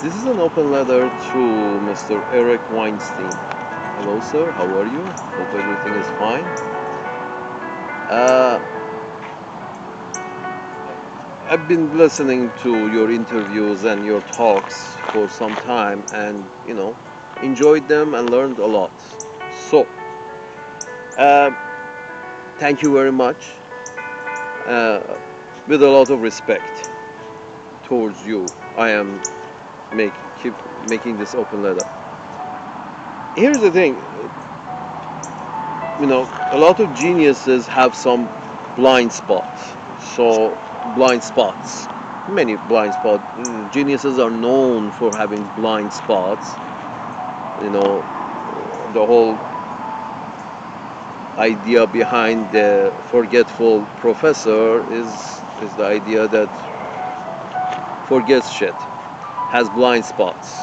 This is an open letter to Mr. Eric Weinstein. Hello, sir. How are you? Hope everything is fine. Uh, I've been listening to your interviews and your talks for some time, and enjoyed them and learned a lot. So, uh, thank you very much. Uh, with a lot of respect towards you, I am make keep making this open letter. Here's the thing, a lot of geniuses have some blind spots. So, blind spots, many blind spots. Geniuses are known for having blind spots. You know, the whole idea behind the forgetful professor is the idea that forgets shit, has blind spots.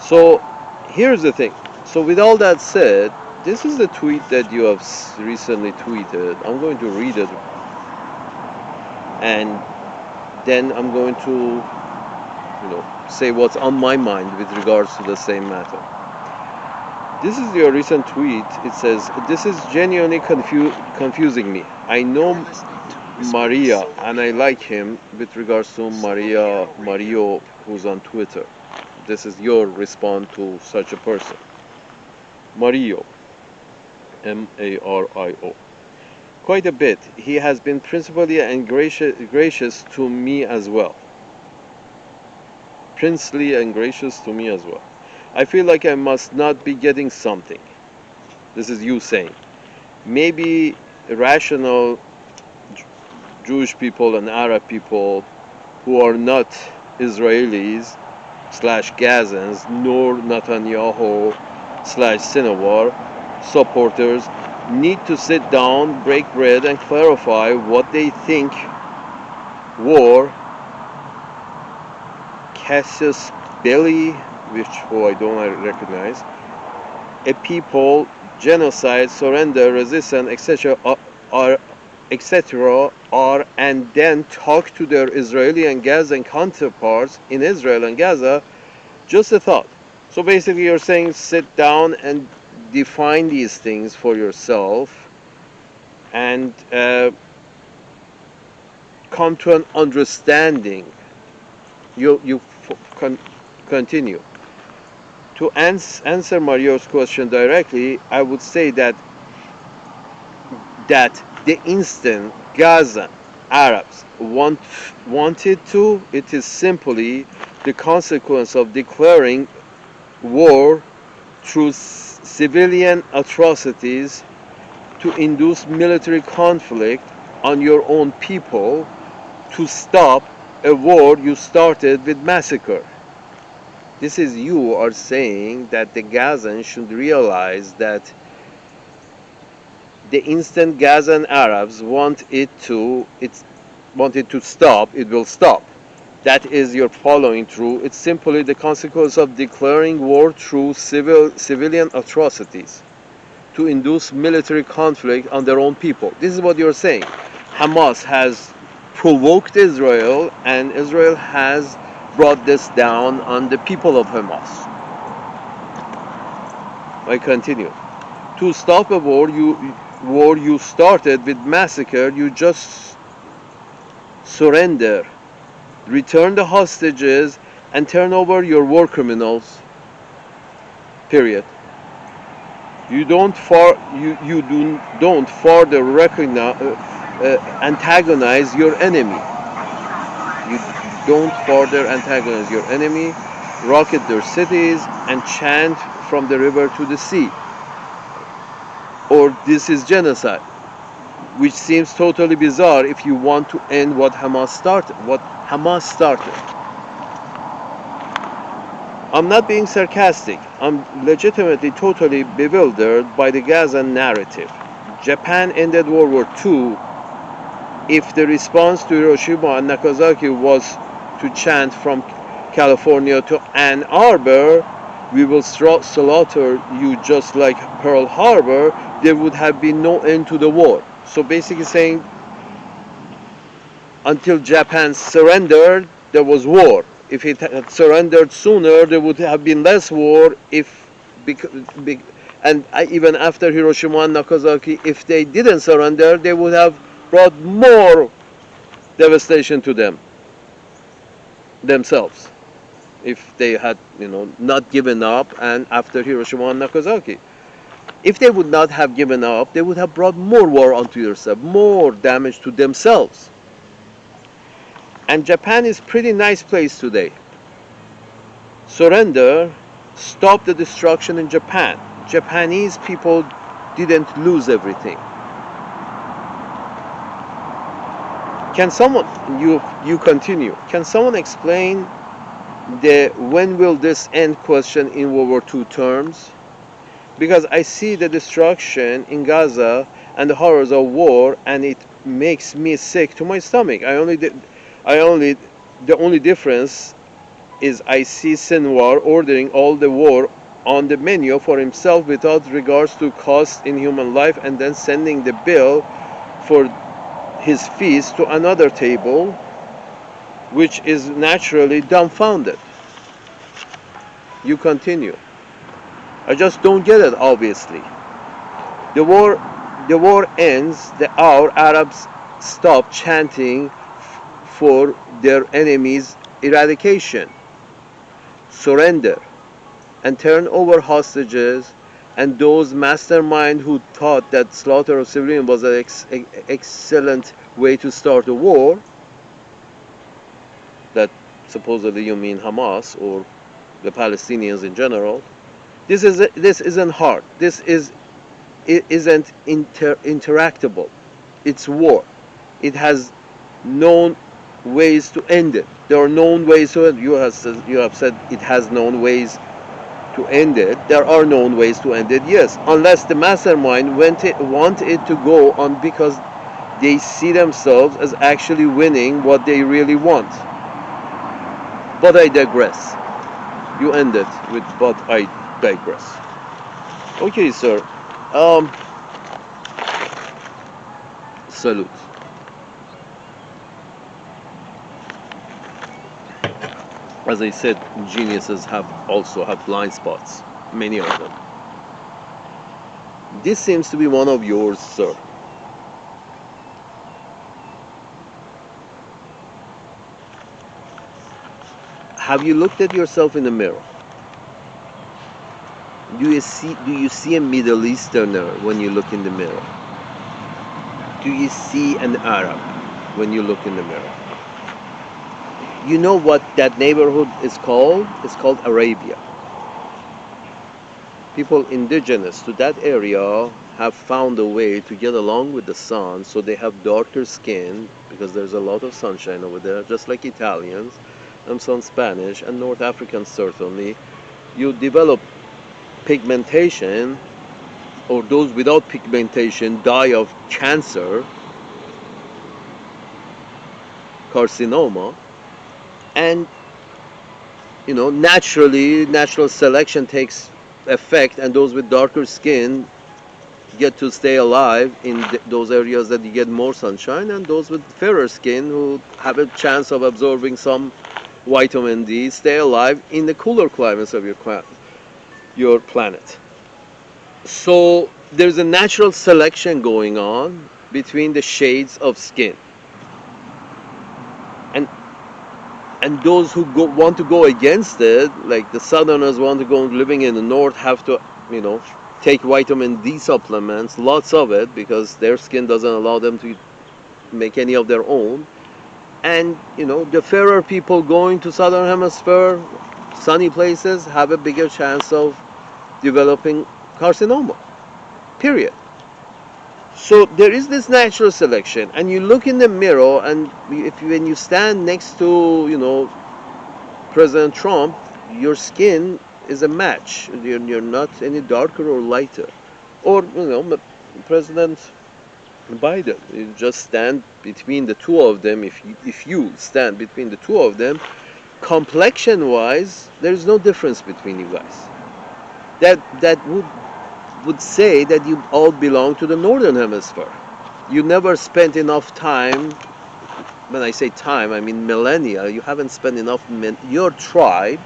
So, here's the thing. So, with all that said, this is the tweet that you have recently tweeted. I'm going to read it, and then I'm going to, say what's on my mind with regards to the same matter. This is your recent tweet. It says, "This is genuinely confusing me. I know Maria, and I like him," with regards to Mario, who's on Twitter. This is your response to such a person. Mario, Mario. Quite a bit. He has been principally and gracious to me as well. Princely and gracious to me as well. I feel like I must not be getting something. This is you saying. Maybe rational Jewish people and Arab people who are not Israelis slash Gazans nor Netanyahu slash Sinawar supporters need to sit down, break bread, and clarify what they think war, casus belli, who I don't recognize, a people, genocide, surrender, resistance, etc., and then talk to their Israeli and Gazan counterparts in Israel and Gaza. Just a thought. So basically, you're saying sit down and define these things for yourself and come to an understanding. You continue. To answer Mario's question directly, I would say that the instant Gaza Arabs wanted to, it is simply the consequence of declaring war through civilian atrocities to induce military conflict on your own people to stop a war you started with massacre. This is you are saying that the Gazans should realize that the instant Gazan Arabs want it to stop, it will stop. That is your following through. It's simply the consequence of declaring war through civilian atrocities to induce military conflict on their own people. This is what you're saying. Hamas has provoked Israel, and Israel has brought this down on the people of Hamas. I continue. To stop a war you started with massacre, you just surrender, return the hostages, and turn over your war criminals. Period. You don't further antagonize your enemy. You don't further antagonize your enemy, rocket their cities, and chant from the river to the sea. Or this is genocide, which seems totally bizarre if you want to end what Hamas started. I'm not being sarcastic. I'm legitimately totally bewildered by the Gaza narrative. Japan ended World War II. If the response to Hiroshima and Nagasaki was to chant from California to Ann Arbor, "We will slaughter you just like Pearl Harbor," there would have been no end to the war. So basically saying, until Japan surrendered, there was war. If it had surrendered sooner, there would have been less war. Even after Hiroshima and Nagasaki, if they didn't surrender, they would have brought more devastation to themselves. If they had, not given up, and after Hiroshima and Nagasaki, if they would not have given up, they would have brought more war onto yourself, more damage to themselves. And Japan is a pretty nice place today. Surrender stopped the destruction in Japan. Japanese people didn't lose everything. Can someone, you continue, can someone explain the when will this end question in World War II terms? Because I see the destruction in Gaza and the horrors of war, and it makes me sick to my stomach. The only difference is I see Sinwar ordering all the war on the menu for himself without regards to cost in human life, and then sending the bill for his feast to another table, which is naturally dumbfounded. You continue. I just don't get it, obviously. The war ends the hour Arabs stop chanting for their enemies' eradication, surrender, and turn over hostages, and those masterminds who thought that slaughter of civilians was an excellent way to start a war, that supposedly you mean Hamas or the Palestinians in general. This isn't hard. It isn't interactable. It's war. It has known ways to end it. There are known ways to end. You have said it has known ways to end it. There are known ways to end it. Yes, unless the mastermind want it to go on because they see themselves as actually winning what they really want. But I digress. You end it with "but I digress." Okay, sir. Salute. As I said, geniuses also have blind spots. Many of them. This seems to be one of yours, sir. Have you looked at yourself in the mirror? Do you see a Middle Easterner when you look in the mirror? Do you see an Arab when you look in the mirror? You know what that neighborhood is called? It's called Arabia. People indigenous to that area have found a way to get along with the sun, so they have darker skin because there's a lot of sunshine over there, just like Italians and some Spanish and North Africans certainly. You develop pigmentation, or those without pigmentation die of cancer, carcinoma, and natural selection takes effect, and those with darker skin get to stay alive in those areas that you get more sunshine, and those with fairer skin who have a chance of absorbing some vitamin D stay alive in the cooler climates of your planet. So there's a natural selection going on between the shades of skin, and those who want to go against it, like the southerners want to go living in the north, have to take vitamin D supplements, lots of it, because their skin doesn't allow them to make any of their own. And the fairer people going to southern hemisphere, sunny places, have a bigger chance of developing carcinoma, period. So there is this natural selection, and you look in the mirror, and when you stand next to President Trump, your skin is a match. You're not any darker or lighter, or President Biden. You just stand between the two of them. If you stand between the two of them, complexion-wise, there is no difference between you guys. That would say that you all belong to the northern hemisphere. You never spent enough time when I say time, I mean millennia. You haven't spent enough, your tribe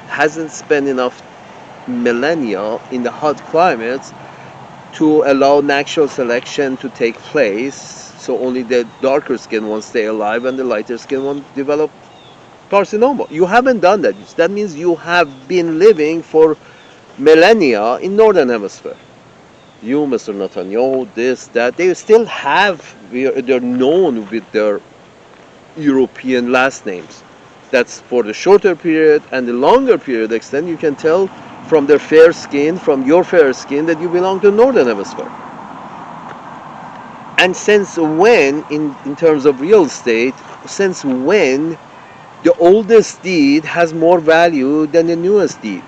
hasn't spent enough millennia in the hot climates to allow natural selection to take place. So only the darker skin ones stay alive and the lighter skin ones develop carcinoma. You haven't done that. That means you have been living for millennia in northern hemisphere. You, Mr. Netanyahu, this, that, they still have, they're known with their European last names. That's for the shorter period, and the longer period extent, you can tell from their fair skin, from your fair skin, that you belong to northern hemisphere. And since when, in terms of real estate, since when the oldest deed has more value than the newest deed?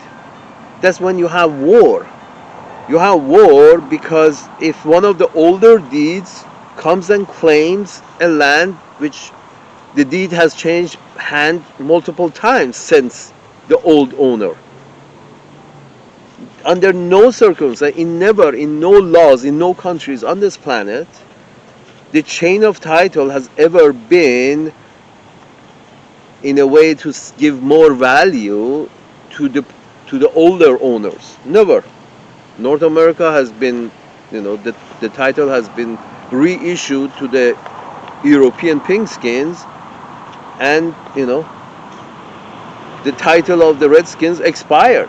That's when you have war. You have war because if one of the older deeds comes and claims a land which the deed has changed hand multiple times since the old owner. Under no circumstance, in no laws, in no countries on this planet, the chain of title has ever been in a way to give more value to the older owners. Never. North America has been, the title has been reissued to the European pinkskins, and the title of the Redskins expired,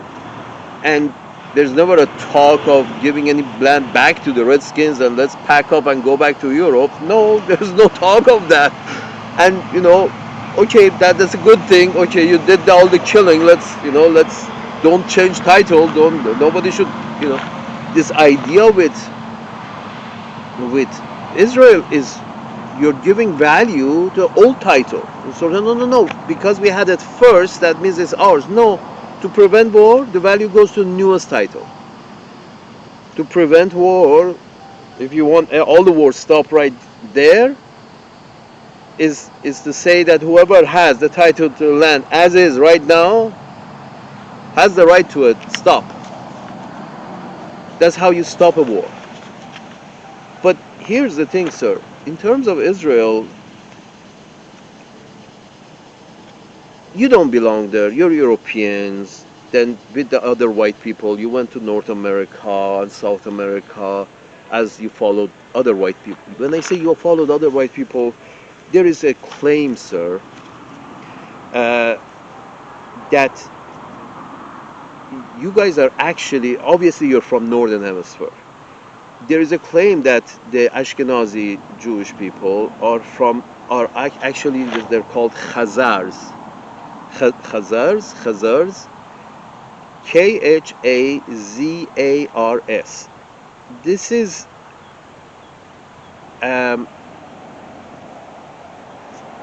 and there's never a talk of giving any land back to the Redskins and let's pack up and go back to Europe. No, there's no talk of that. And okay, that's a good thing. Okay, you did all the killing. Let's don't change title. Nobody should. This idea with Israel is you're giving value to old title. So no, because we had it first, that means it's ours. No, to prevent war, the value goes to the newest title. To prevent war, if you want all the wars stop right there, is to say that whoever has the title to land as is right now has the right to it. Stop. That's how you stop a war. But here's the thing, sir. In terms of Israel, you don't belong there. You're Europeans. Then with the other white people, you went to North America and South America as you followed other white people. When I say you followed other white people, there is a claim, sir, that you guys are actually, obviously you're from Northern Hemisphere. There is a claim that the Ashkenazi Jewish people are actually, they're called Khazars. Khazars, Khazars. This is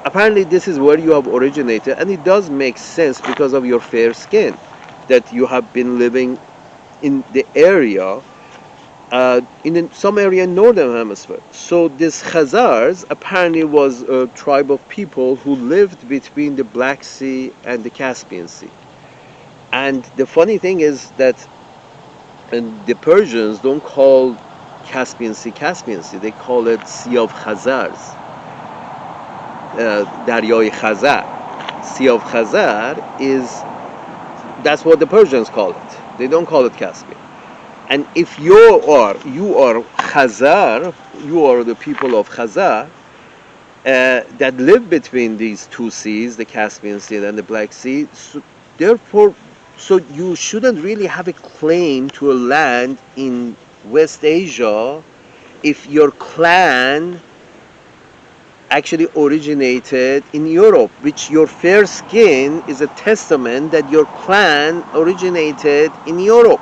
apparently this is where you have originated, and it does make sense because of your fair skin, that you have been living in the area, in some area in northern hemisphere. So this Khazars apparently was a tribe of people who lived between the Black Sea and the Caspian Sea. And the funny thing is that the Persians don't call Caspian Sea, they call it Sea of Khazars, Daryai Khazar. Sea of Khazar that's what the Persians call it. They don't call it Caspian. And if you are Khazar, you are the people of Khazar that live between these two seas, the Caspian Sea and the Black Sea. So therefore, you shouldn't really have a claim to a land in West Asia if your clan actually originated in Europe, which your fair skin is a testament that your clan originated in Europe.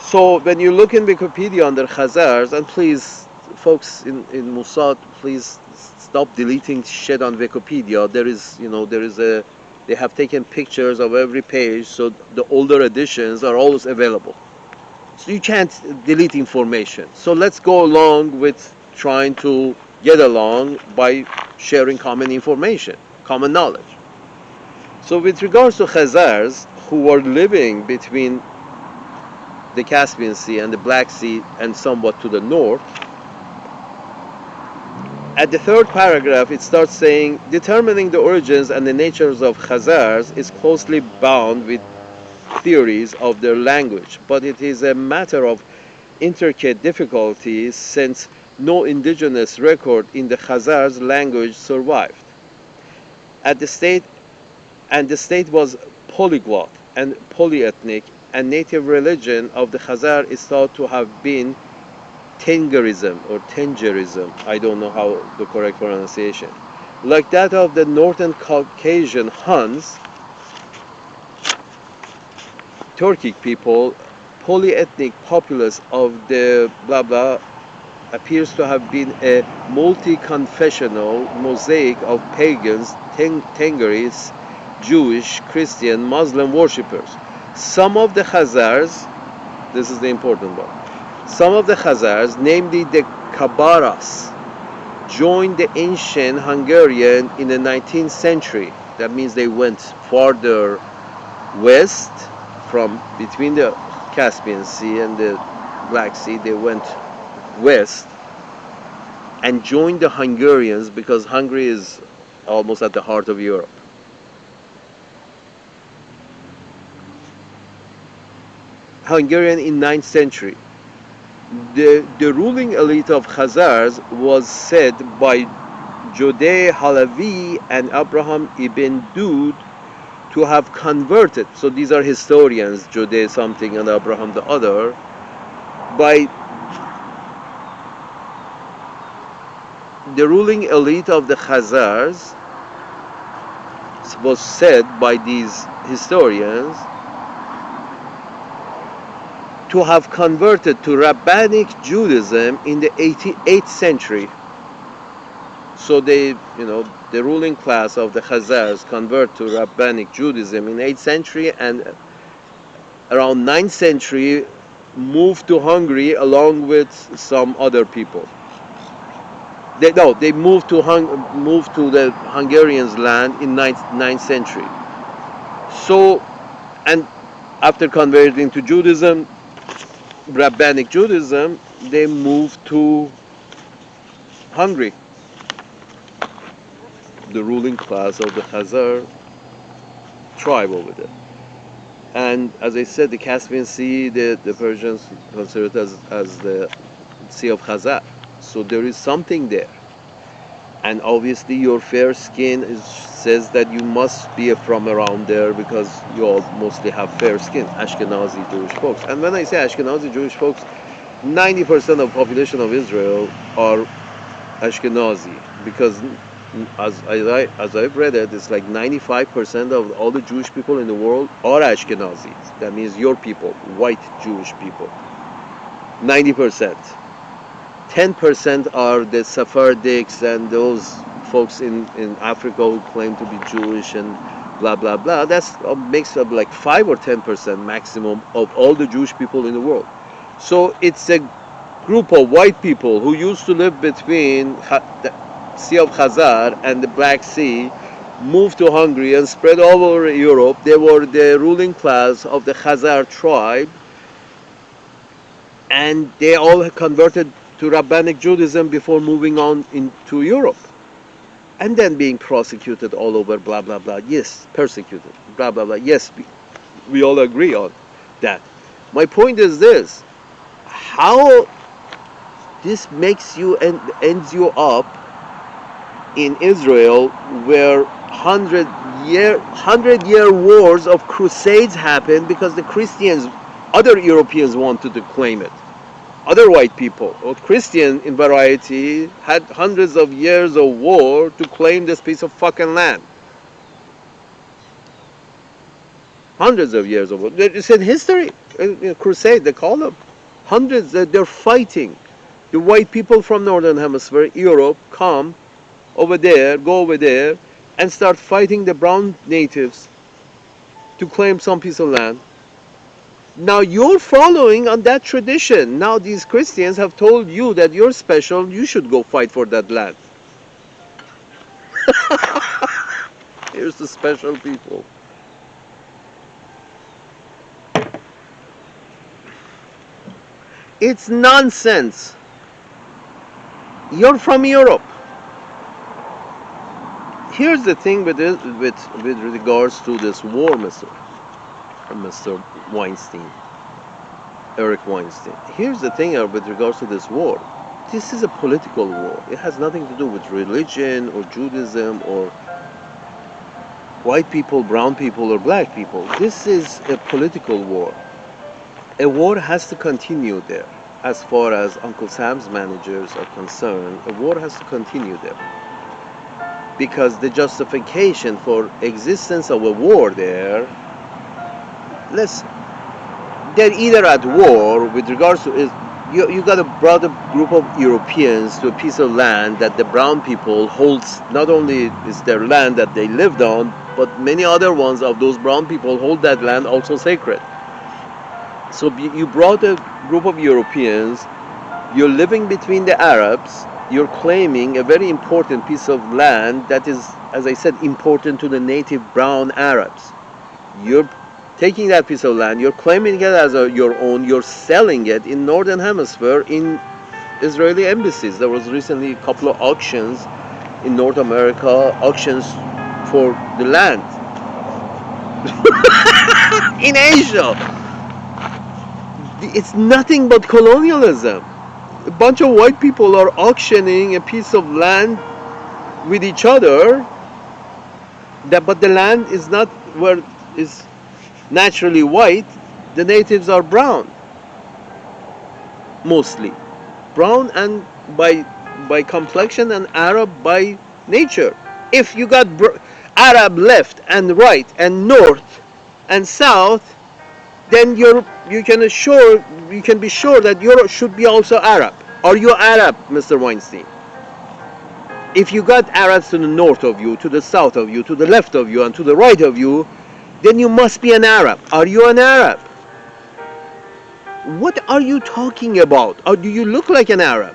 So when you look in Wikipedia under Khazars, and please, folks in Mossad, please stop deleting shit on Wikipedia. They have taken pictures of every page, so the older editions are always available. So you can't delete information. So let's go along with trying to get along by sharing common information, common knowledge. So with regards to Khazars, who were living between the Caspian Sea and the Black Sea and somewhat to the north, At the third paragraph, it starts saying, determining the origins and the natures of Khazars is closely bound with theories of their language, but it is a matter of intricate difficulties since no indigenous record in the Khazars language survived. At the state the state was polyglot and polyethnic, and native religion of the Khazar is thought to have been Tengerism or Tengerism, I don't know how the correct pronunciation. Like that of the Northern Caucasian Huns, Turkic people, polyethnic populace of the blah blah appears to have been a multi-confessional mosaic of pagans, Tengeris, Jewish, Christian, Muslim worshippers. Some of the Khazars, this is the important one, some of the Khazars, namely the Kabaras, joined the ancient Hungarian in the 19th century. That means they went farther west from between the Caspian Sea and the Black Sea. They went west and joined the Hungarians because Hungary is almost at the heart of Europe. Hungarian in 9th century. The ruling elite of Khazars was said by Jodeh Halavi and Abraham ibn Dud to have converted. So these are historians, Jodeh something and Abraham the other. By the ruling elite of the Khazars was said by these historians to have converted to Rabbinic Judaism in the 8th century. So the ruling class of the Khazars convert to Rabbinic Judaism in 8th century, and around 9th century moved to Hungary along with some other people. They moved to the Hungarians' land in 9th century. So, and after converting to Judaism, Rabbinic Judaism, they moved to Hungary. The ruling class of the Khazar tribe over there. And as I said, the Caspian Sea, the Persians consider it as the Sea of Khazar. So there is something there. And obviously your fair skin says that you must be from around there because you all mostly have fair skin, Ashkenazi Jewish folks. And when I say Ashkenazi Jewish folks, 90% of the population of Israel are Ashkenazi, because as I've read it, it's like 95% of all the Jewish people in the world are Ashkenazis. That means your people, white Jewish people. 90%. 10% are the Sephardics and those folks in Africa who claim to be Jewish and blah blah blah. That's makes up like 5 or 10% maximum of all the Jewish people in the world. So it's a group of white people who used to live between the Sea of Khazar and the Black Sea, moved to Hungary and spread all over Europe. They were the ruling class of the Khazar tribe, and they all converted to Rabbinic Judaism before moving on into Europe, and then being prosecuted all over, blah blah blah. Yes, persecuted, blah blah blah. Yes, we all agree on that. My point is this: how this makes you and ends you up in Israel, where 100-year wars of crusades happened because the Christians, other Europeans wanted to claim it. Other white people, or Christian in variety, had hundreds of years of war to claim this piece of fucking land. Hundreds of years of war. It's in history. Crusade, they call them. Hundreds, they're fighting. The white people from Northern Hemisphere, Europe, come over there, go over there, and start fighting the brown natives to claim some piece of land. Now you're following on that tradition. Now these Christians have told you that you're special, you should go fight for that land. Here's the special people. It's nonsense. You're from Europe. Here's the thing with regards to this war, Mr. Weinstein, Eric Weinstein. Here's the thing with regards to this war. This is a political war. It has nothing to do with religion or Judaism or white people, brown people, or black people. This is a political war. A war has to continue there. As far as Uncle Sam's managers are concerned, a war has to continue there. Because the justification for existence of a war there, they're either at war with regards to you got a broader group of Europeans to a piece of land that the brown people holds. Not only is their land that they lived on, but many other ones of those brown people hold that land also sacred. So you brought a group of Europeans, you're living between the Arabs, you're claiming a very important piece of land that is, as I said, important to the native brown Arabs. You're taking that piece of land, you're claiming it as your own, you're selling it in Northern Hemisphere in Israeli embassies. There was recently a couple of auctions in North America, auctions for the land. In Asia. It's nothing but colonialism. A bunch of white people are auctioning a piece of land with each other, but the land is not where is naturally white. The natives are brown, mostly brown, and by complexion, and Arab by nature. If you got Arab left and right and north and south, then you can be sure that you should be also Arab. Are you Arab, Mr. Weinstein? If you got Arabs to the north of you, to the south of you, to the left of you, and to the right of you, then you must be an Arab. Are you an Arab? What are you talking about? Or do you look like an Arab?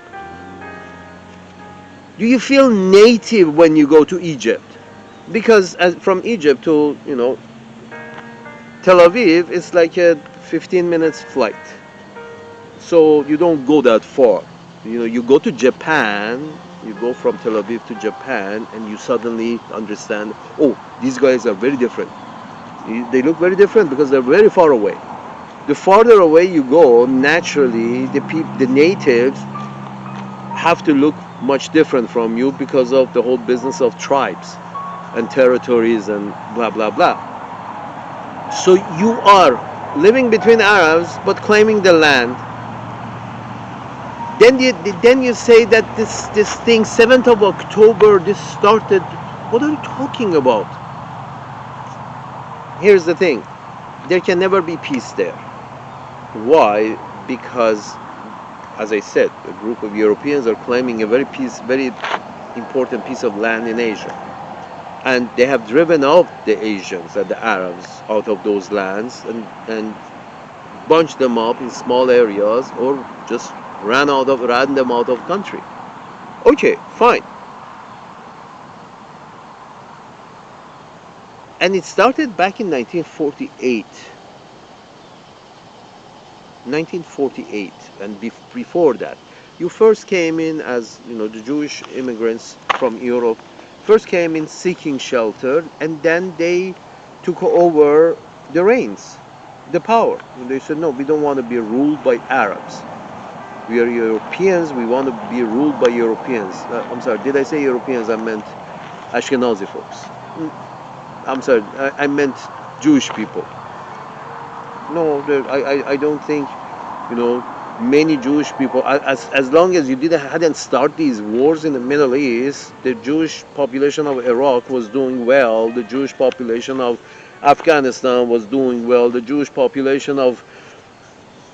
Do you feel native when you go to Egypt? Because from Egypt to, Tel Aviv, it's like a 15 minutes flight. So you don't go that far. You go to Japan, you go from Tel Aviv to Japan, and you suddenly understand, oh, these guys are very different. They look very different because they're very far away. The farther away you go, naturally, the natives have to look much different from you because of the whole business of tribes and territories and blah, blah, blah. So you are living between Arabs but claiming the land. Then you say that this thing, 7th of October, this started. What are you talking about? Here's the thing. There can never be peace there. Why? Because, as I said, a group of Europeans are claiming a very important piece of land in Asia. And they have driven out the Asians and the Arabs out of those lands and bunched them up in small areas, or just ran them out of country. Okay, fine. And it started back in 1948. 1948, and before that. You first came in as, the Jewish immigrants from Europe first came in seeking shelter, and then they took over the reins, the power. And they said, no, we don't want to be ruled by Arabs. We are Europeans, we want to be ruled by Europeans. I'm sorry, did I say Europeans? I meant Ashkenazi folks. I'm sorry, I meant Jewish people. No, I don't think, many Jewish people, as long as you hadn't started these wars in the Middle East, the Jewish population of Iraq was doing well, the Jewish population of Afghanistan was doing well, the Jewish population of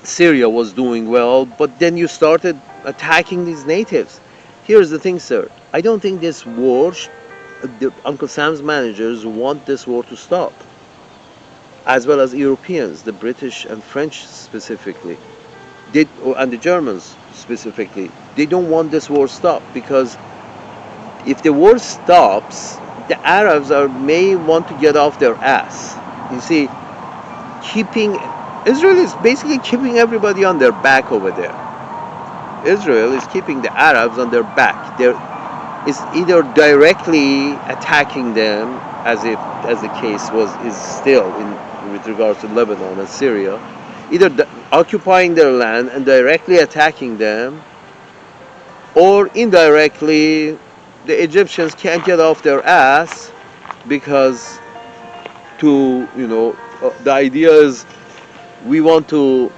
Syria was doing well, but then you started attacking these natives. Here's the thing, sir. I don't think this war, the Uncle Sam's managers want this war to stop, as well as Europeans, the British and French specifically, and the Germans specifically. They don't want this war stopped, because if the war stops, the Arabs may want to get off their ass. You see, Israel is basically keeping everybody on their back over there. Israel is keeping the Arabs on their back. is either directly attacking them, as the case is still in with regards to Lebanon and Syria, either occupying their land and directly attacking them, or indirectly the Egyptians can't get off their ass because the idea is we want to,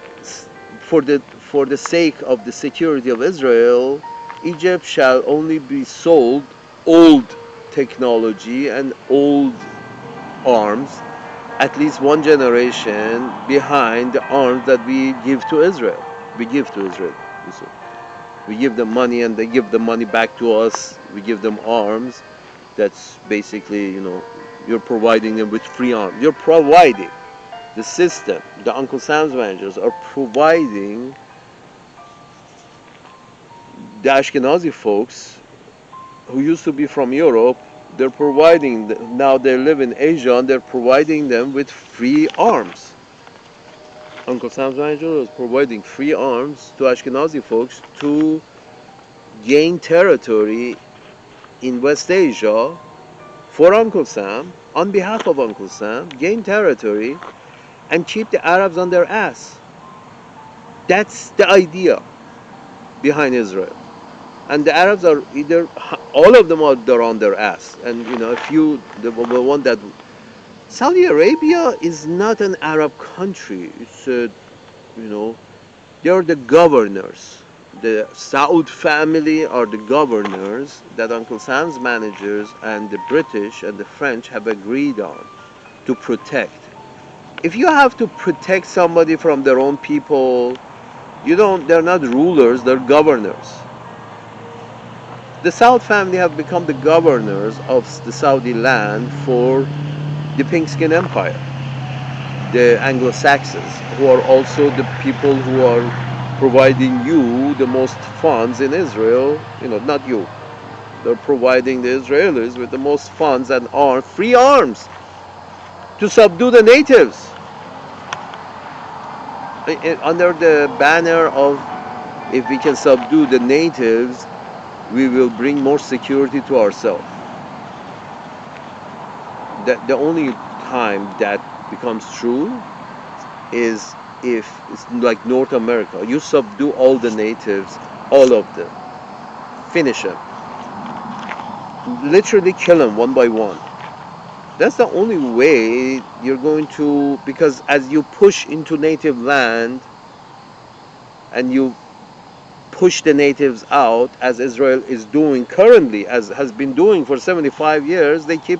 for the sake of the security of Israel, Egypt shall only be sold old technology and old arms, at least one generation behind the arms that we give to Israel. We give to Israel. We give them money and they give the money back to us. We give them arms. That's basically, you're providing them with free arms. You're providing the system. The Uncle Sam's managers are providing the Ashkenazi folks who used to be from Europe. They're providing, now they live in Asia, and they're providing them with free arms. Uncle Sam's manager was providing free arms to Ashkenazi folks to gain territory in West Asia for Uncle Sam, on behalf of Uncle Sam, gain territory and keep the Arabs on their ass. That's the idea behind Israel. And the Arabs are either, all of them are they're on their ass. And if the one that, Saudi Arabia is not an Arab country. It's they're the governors. The Saud family are the governors that Uncle Sam's managers and the British and the French have agreed on to protect. If you have to protect somebody from their own people, they're not rulers, they're governors. The Saud family have become the governors of the Saudi land for the Pink Skin Empire, the Anglo-Saxons, who are also the people who are providing you the most funds in Israel. Not you. They're providing the Israelis with the most funds and free arms to subdue the natives under the banner of, if we can subdue the natives, we will bring more security to ourselves. The only time that becomes true is if it's like North America. You subdue all the natives, all of them, finish them, literally kill them one by one. That's the only way you're going to, because as you push into native land and you push the natives out, as Israel is doing currently, as has been doing for 75 years, they keep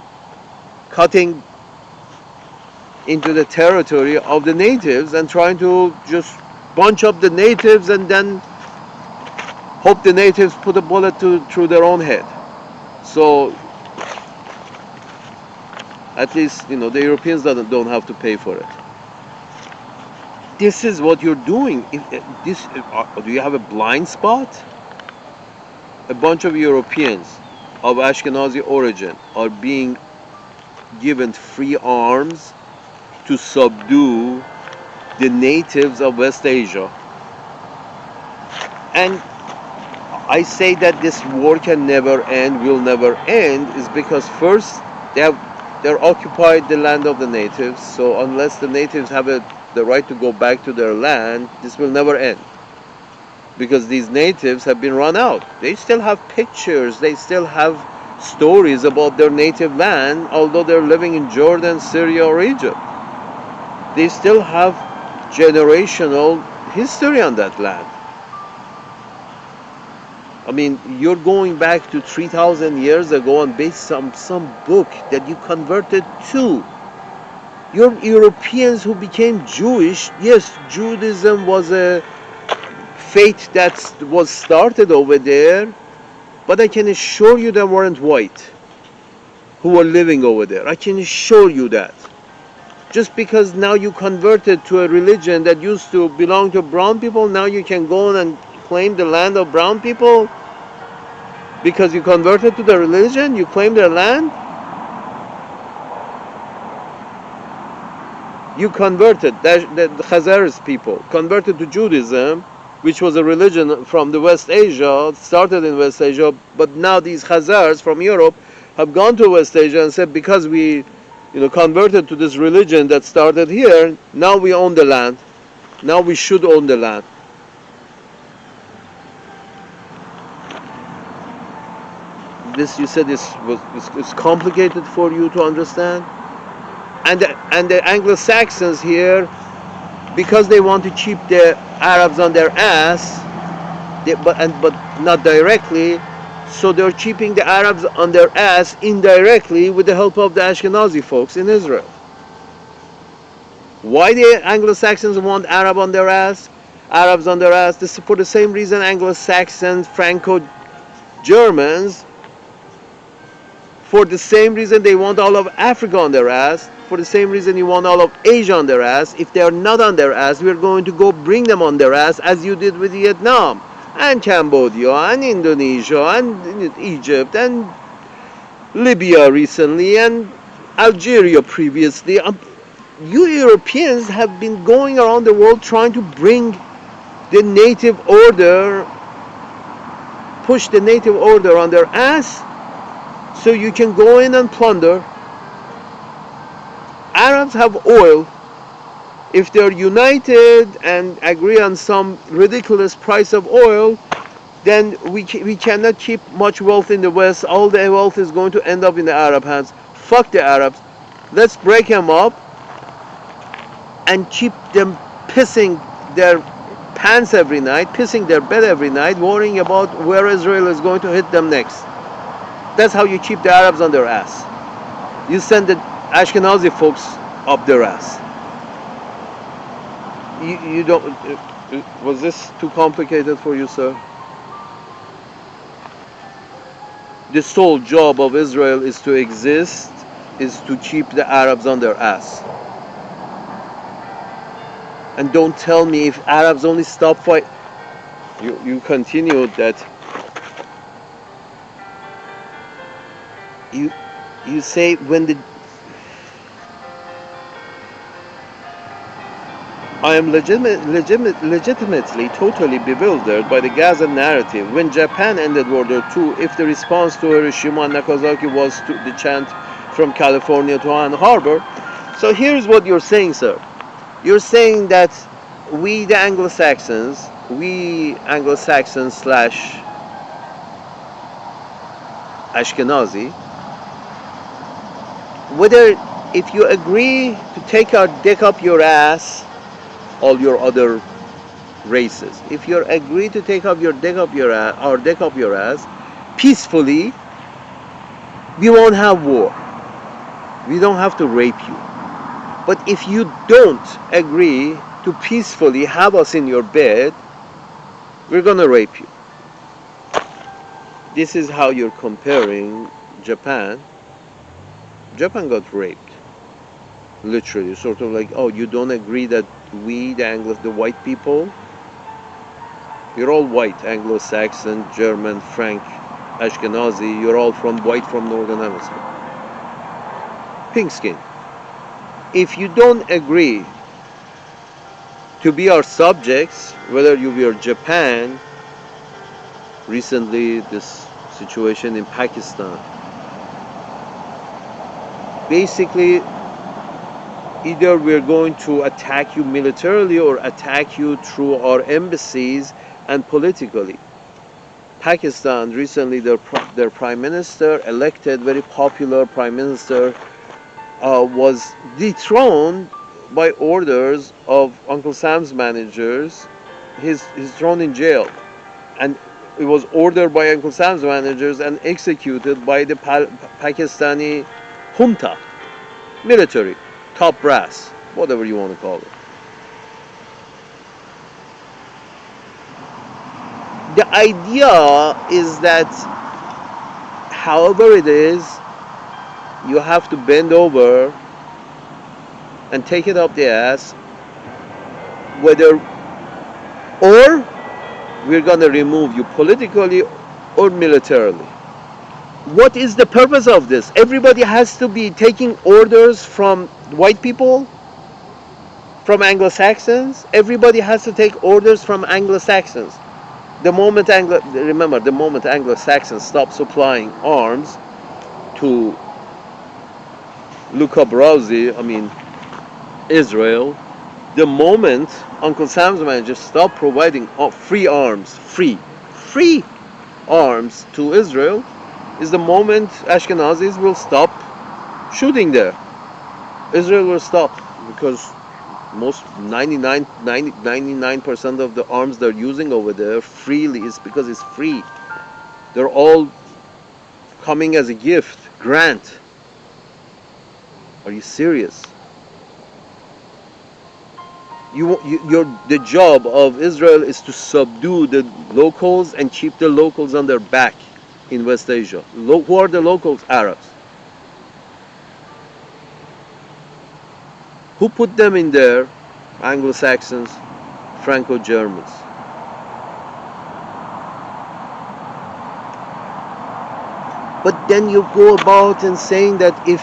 cutting into the territory of the natives and trying to just bunch up the natives and then hope the natives put a bullet through their own head. So at least the Europeans don't have to pay for it. This is what you're doing. Do you have a blind spot? A bunch of Europeans of Ashkenazi origin are being given free arms to subdue the natives of West Asia. And I say that this war can never end, will never end, is because first they're occupied the land of the natives. So unless the natives have the right to go back to their land, this will never end. Because these natives have been run out. They still have pictures, they still have stories about their native land, although they're living in Jordan, Syria, or Egypt. They still have generational history on that land. I mean, you're going back to 3,000 years ago and based on some book that you converted to. You're Europeans who became Jewish. Yes, Judaism was a faith that was started over there, but I can assure you there weren't white who were living over there. I can assure you that. Just because now you converted to a religion that used to belong to brown people, now you can go on and claim the land of brown people because you converted to the religion, you claim their land. You converted, the Khazaris people converted to Judaism, which was a religion from the West Asia, started in West Asia, but now these Khazars from Europe have gone to West Asia and said, because we, converted to this religion that started here, now we own the land. Now we should own the land. This, you said, is complicated for you to understand, and the Anglo-Saxons here, because they want to keep the Arabs on their ass, but not directly, so they're keeping the Arabs on their ass indirectly with the help of the Ashkenazi folks in Israel. Why the Anglo-Saxons want Arabs on their ass? This is for the same reason Anglo-Saxons, Franco-Germans, for the same reason they want all of Africa on their ass, for the same reason you want all of Asia on their ass. If they are not on their ass, we're going to go bring them on their ass, as you did with Vietnam and Cambodia and Indonesia and Egypt and Libya recently and Algeria previously. You Europeans have been going around the world trying to bring the native order, push the native order on their ass, so you can go in and plunder. Arabs have oil. If they're united and agree on some ridiculous price of oil, then we cannot keep much wealth in the West. All the wealth is going to end up in the Arab hands. Fuck the Arabs. Let's break them up and keep them pissing their pants every night, pissing their bed every night, worrying about where Israel is going to hit them next. That's how you keep the Arabs on their ass. You send the Ashkenazi folks up their ass. You don't. Was this too complicated for you, sir? The sole job of Israel is to exist, is to keep the Arabs on their ass. And don't tell me if Arabs only stop fight. You continued that. You say when the I am legitimately totally bewildered by the Gaza narrative. When Japan ended World War II, if the response to Hiroshima and Nagasaki was to the chant from California to Ann Harbor, so here's what you're saying, sir. You're saying that we, the Anglo-Saxons slash Ashkenazi, whether if you agree to take our dick up your ass, all your other races, if you agree to take up your dick up your ass, our dick up your ass, peacefully, we won't have war. We don't have to rape you. But if you don't agree to peacefully have us in your bed, we're gonna rape you. This is how you're comparing Japan. Japan got raped. Literally, sort of like, oh, you don't agree that we, the Anglos, the white people, you're all white, Anglo-Saxon, German, Frank, Ashkenazi, you're all white from Northern Hemisphere. Pink skin. If you don't agree to be our subjects, whether you were Japan, recently this situation in Pakistan, basically either we're going to attack you militarily or attack you through our embassies and politically. Pakistan recently, their prime minister, elected, very popular prime minister, was dethroned by orders of Uncle Sam's managers. He's thrown in jail, and it was ordered by Uncle Sam's managers and executed by the Pakistani junta, military, top brass, whatever you want to call it. The idea is that however it is, you have to bend over and take it up the ass, or we're going to remove you politically or militarily. What is the purpose of this? Everybody has to be taking orders from white people? from Anglo-Saxons. Everybody has to take orders from Anglo-Saxons. Remember, the moment Anglo-Saxons stopped supplying arms to Luca Brasi, Israel, the moment Uncle Sam's man just stopped providing free arms to Israel, is the moment Ashkenazis will stop shooting there. Israel will stop, because most 99% of the arms they're using over there freely is because it's free. They're all coming as a gift, grant. Are you serious? The job of Israel is to subdue the locals and keep the locals on their back in West Asia. Who are the locals? Arabs. Who put them in there? Anglo-Saxons, Franco-Germans. But then you go about and saying that if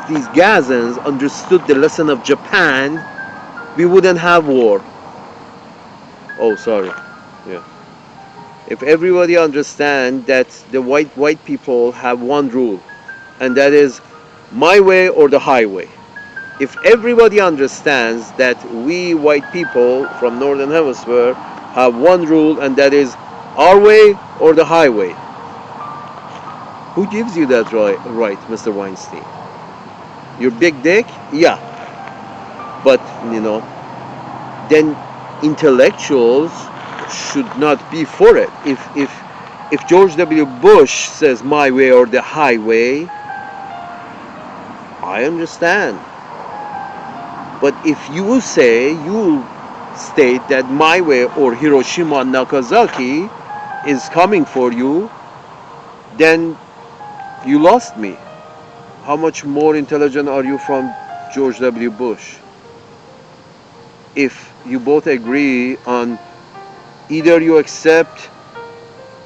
these Gazans understood the lesson of Japan, we wouldn't have war. Oh, sorry. Yeah. If everybody understands that the white people have one rule, and that is my way or the highway. If everybody understands that we white people from Northern Hemisphere have one rule, and that is our way or the highway, who gives you that right, Mr. Weinstein? Your big dick? Yeah. But, then intellectuals should not be for it. If George W. Bush says my way or the highway, I understand. But if you state that my way or Hiroshima and Nagasaki is coming for you, then you lost me. How much more intelligent are you from George W. Bush? If you both agree on either you accept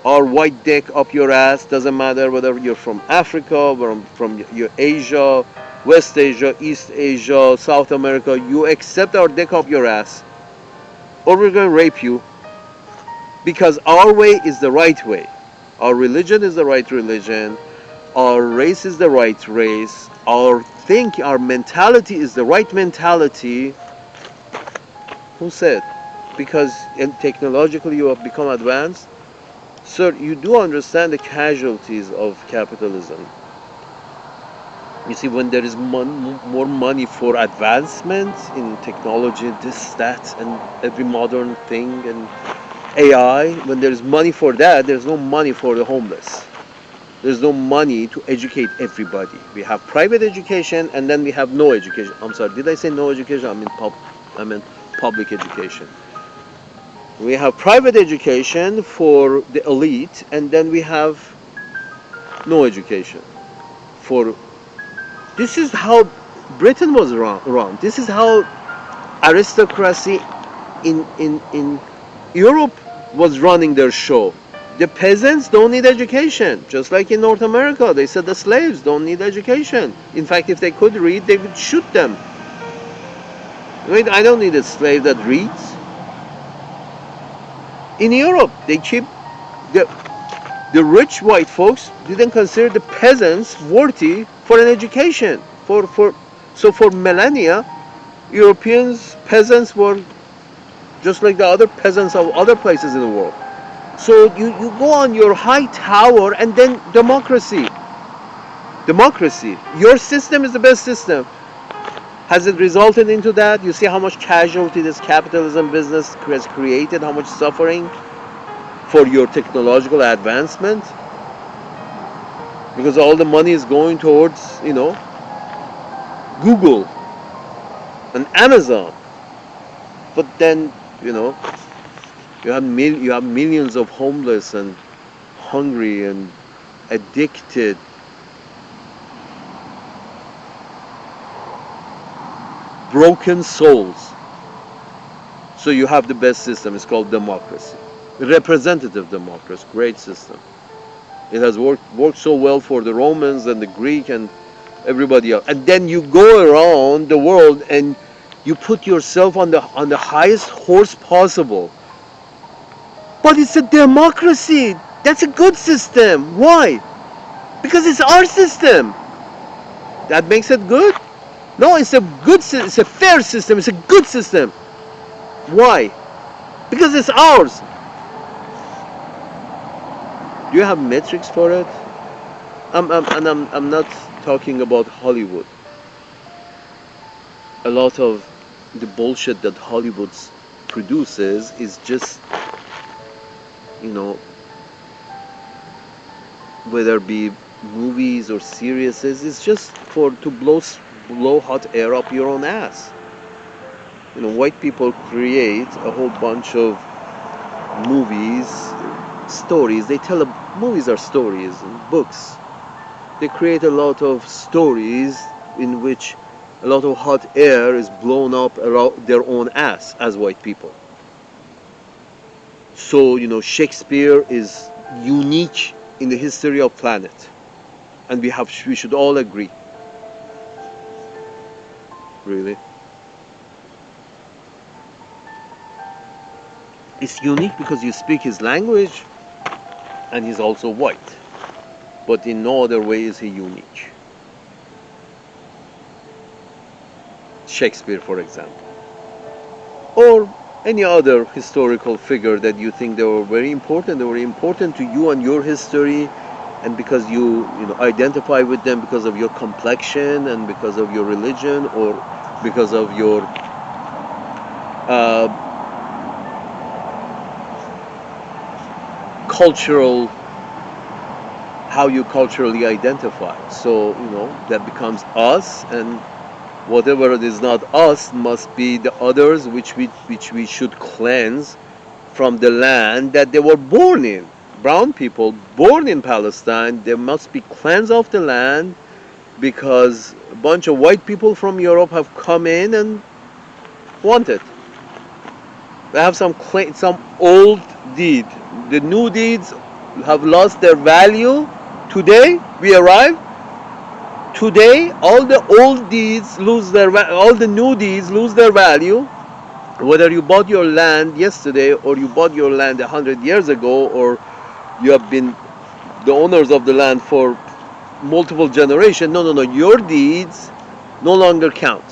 our white dick up your ass, doesn't matter whether you're from Africa, or from your Asia, West Asia, East Asia, South America, you accept our dick up your ass, or we're going to rape you, because our way is the right way. Our religion is the right religion. Our race is the right race. Our mentality is the right mentality. Who said? Because technologically you have become advanced? Sir, you do understand the casualties of capitalism. You see, when there is more money for advancement in technology, this, that, and every modern thing, and AI, when there is money for that, there's no money for the homeless. There's no money to educate everybody. We have private education, and then we have no education. I'm sorry, did I say no education? I meant public education. We have private education for the elite, and then we have no education for. This is how Britain was wrong. This is how aristocracy in Europe was running their show. The peasants don't need education, just like in North America. They said the slaves don't need education. In fact, if they could read, they would shoot them. Wait, I don't need a slave that reads. In Europe, they keep the rich white folks didn't consider the peasants worthy for an education. So for millennia, Europeans, peasants were just like the other peasants of other places in the world. So you go on your high tower, and then democracy. Your system is the best system. Has it resulted into that? You see how much casualty this capitalism business has created, how much suffering for your technological advancement? Because all the money is going towards, Google and Amazon. But then, you have millions of homeless and hungry and addicted. Broken souls. So you have the best system. It's called democracy. Representative democracy. Great system. It has worked so well for the Romans and the Greek and everybody else. And then you go around the world and You put yourself on the highest horse possible. But it's a democracy. That's a good system. Why? Because it's our system. That makes it good? No, it's a it's a fair system. It's a good system. Why? Because it's ours. Do you have metrics for it? I'm not talking about Hollywood. A lot of the bullshit that Hollywood produces is just, you know, whether it be movies or series, it's just for to blow hot air up your own ass. You know, white people create a whole bunch of movies, stories. Movies are stories and books. They create a lot of stories in which a lot of hot air is blown up around their own ass as white people. So, you know, Shakespeare is unique in the history of planet, and we should all agree. Really, it's unique because you speak his language, and he's also white. But in no other way is he unique. Shakespeare, for example, or any other historical figure that you think they were very important. They were important to you and your history, and because you know identify with them because of your complexion and because of your religion or because of your uh, cultural, how you culturally identify. So you know that becomes us, and whatever it is not us must be the others, which we should cleanse from the land that they were born in. Brown people born in Palestine, they must be cleansed of the land because a bunch of white people from Europe have come in and want it. They have some old deed. The new deeds have lost their value. Today we arrive. Today all the old deeds all the new deeds lose their value. Whether you bought your land yesterday or you bought your land 100 years ago, or you have been the owners of the land for multiple generations, no, your deeds no longer count.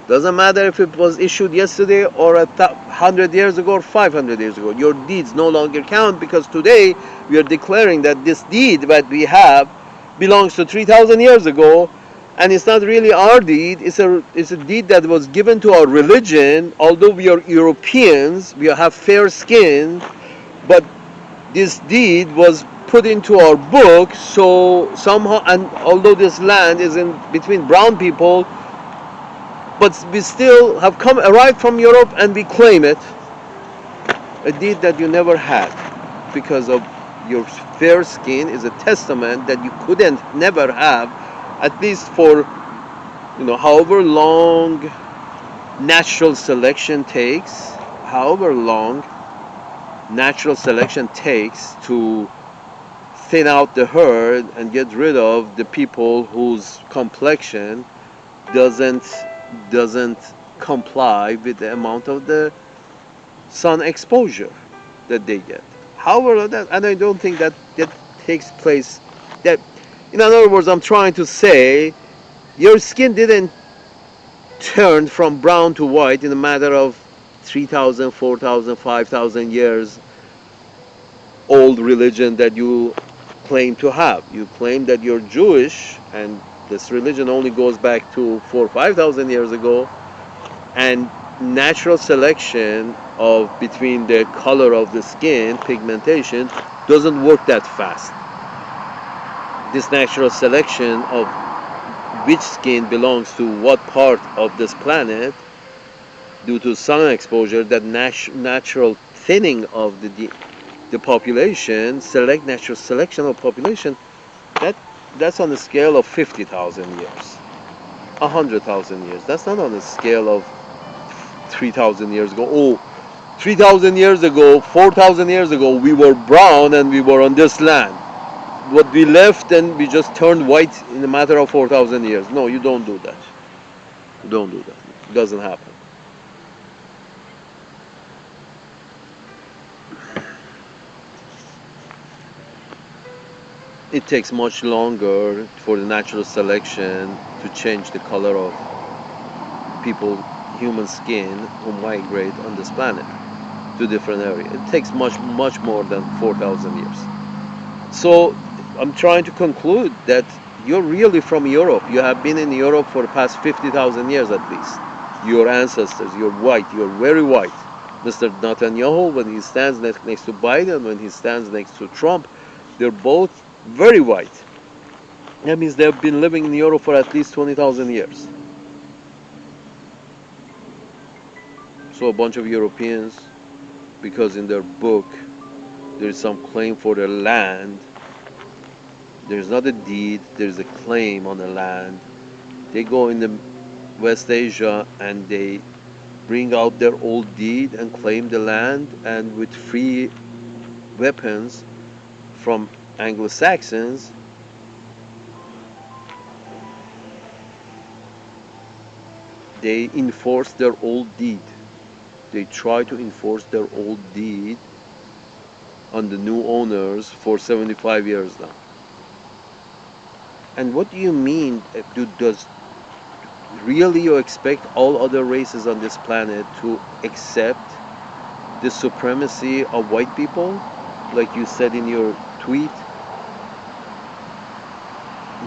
Doesn't matter if it was issued yesterday or 100 years ago or 500 years ago. Your deeds no longer count because today we are declaring that this deed that we have belongs to 3,000 years ago, and it's not really our deed. It's a deed that was given to our religion. Although we are Europeans, we have fair skin, but this deed was put into our book. So somehow, and although this land is in between brown people, but we still have arrived from Europe and we claim it. A deed that you never had because of your fair skin is a testament that you couldn't never have, at least for however long natural selection takes, however long natural selection takes to thin out the herd and get rid of the people whose complexion doesn't comply with the amount of the sun exposure that they get. However, and I don't think that takes place. That, in other words, I'm trying to say, your skin didn't turn from brown to white in a matter of 3,000, 4,000, 5,000 years old religion that you claim to have. You claim that you're Jewish, and this religion only goes back to 4,000 or 5,000 years ago, and natural selection of between the color of the skin, pigmentation, doesn't work that fast. This natural selection of which skin belongs to what part of this planet, due to sun exposure, that natural thinning of the population, natural selection of population, that's on the scale of 50,000 years, 100,000 years. That's not on the scale of 3,000 years ago. Oh, 3,000 years ago, 4,000 years ago, we were brown and we were on this land. What we left and we just turned white in a matter of 4,000 years. No, you don't do that. You don't do that. It doesn't happen. It takes much longer for the natural selection to change the color of people, human skin who migrate on this planet to different areas. It takes much more than 4,000 years. So I'm trying to conclude that you're really from Europe. You have been in Europe for the past 50,000 years at least. Your ancestors, you're white, you're very white. Mr. Netanyahu, when he stands next to Biden, when he stands next to Trump, they're both very white. That means they've been living in Europe for at least 20,000 years. So a bunch of Europeans, because in their book there is some claim for their land, there's not a deed, there's a claim on the land. They go in the West Asia and they bring out their old deed and claim the land, and with free weapons from Anglo-Saxons, they enforce their old deed. They try to enforce their old deed on the new owners for 75 years now. And what do you mean? Does really you expect all other races on this planet to accept the supremacy of white people? Like you said in your tweet,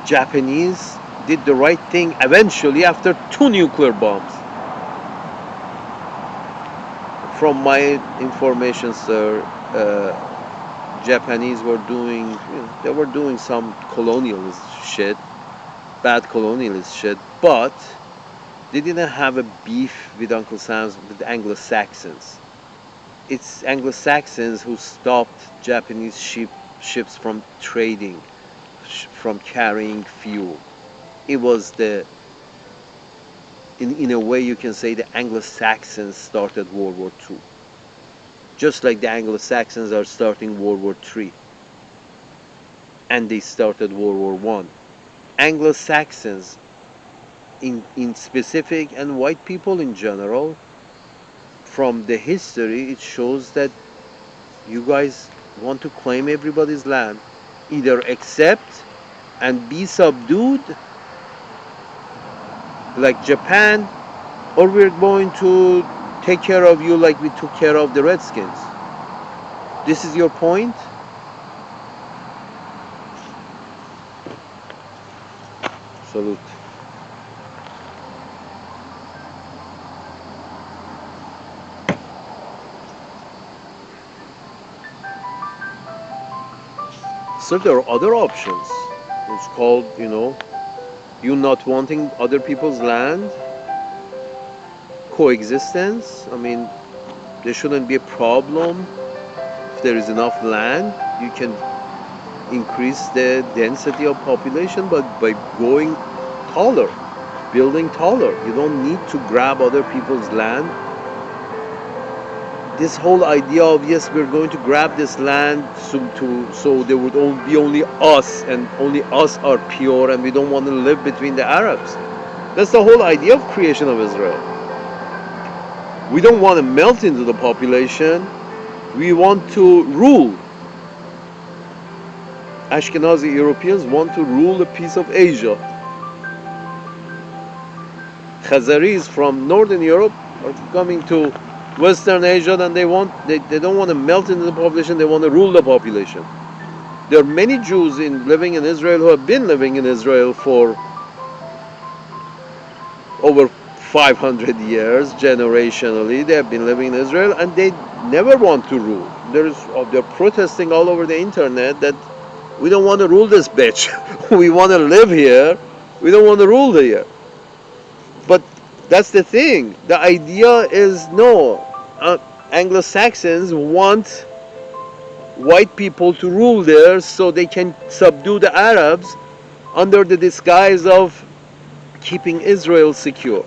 Japanese did the right thing eventually after 2 nuclear bombs. From my information, sir, Japanese were doing, they were doing some colonialist shit, bad colonialist shit, but they didn't have a beef with Uncle Sam's, with the Anglo-Saxons. It's Anglo-Saxons who stopped Japanese ships from trading, from carrying fuel. It was in a way you can say the Anglo-Saxons started World War II. Just like the Anglo-Saxons are starting World War III. And they started World War I. Anglo-Saxons in specific, and white people in general, from the history, it shows that you guys want to claim everybody's land. Either accept and be subdued like Japan, or we're going to take care of you like we took care of the Redskins. This is your point? Salute. So there are other options. It's called, you not wanting other people's land, coexistence. I mean, there shouldn't be a problem. If there is enough land, you can increase the density of population, but by going taller, building taller. You don't need to grab other people's land. This whole idea of, yes, we're going to grab this land so there would be only us, and only us are pure, and we don't want to live between the Arabs. That's the whole idea of creation of Israel. We don't want to melt into the population. We want to rule. Ashkenazi Europeans want to rule a piece of Asia. Khazaris from Northern Europe are coming to Western Asia, and they don't want to melt into the population, they want to rule the population. There are many Jews living in Israel who have been living in Israel for over 500 years, generationally. They have been living in Israel, and they never want to rule. They're protesting all over the internet that we don't want to rule this bitch. We want to live here. We don't want to rule here. But that's the thing. The idea is, no, Anglo-Saxons want white people to rule there so they can subdue the Arabs under the disguise of keeping Israel secure.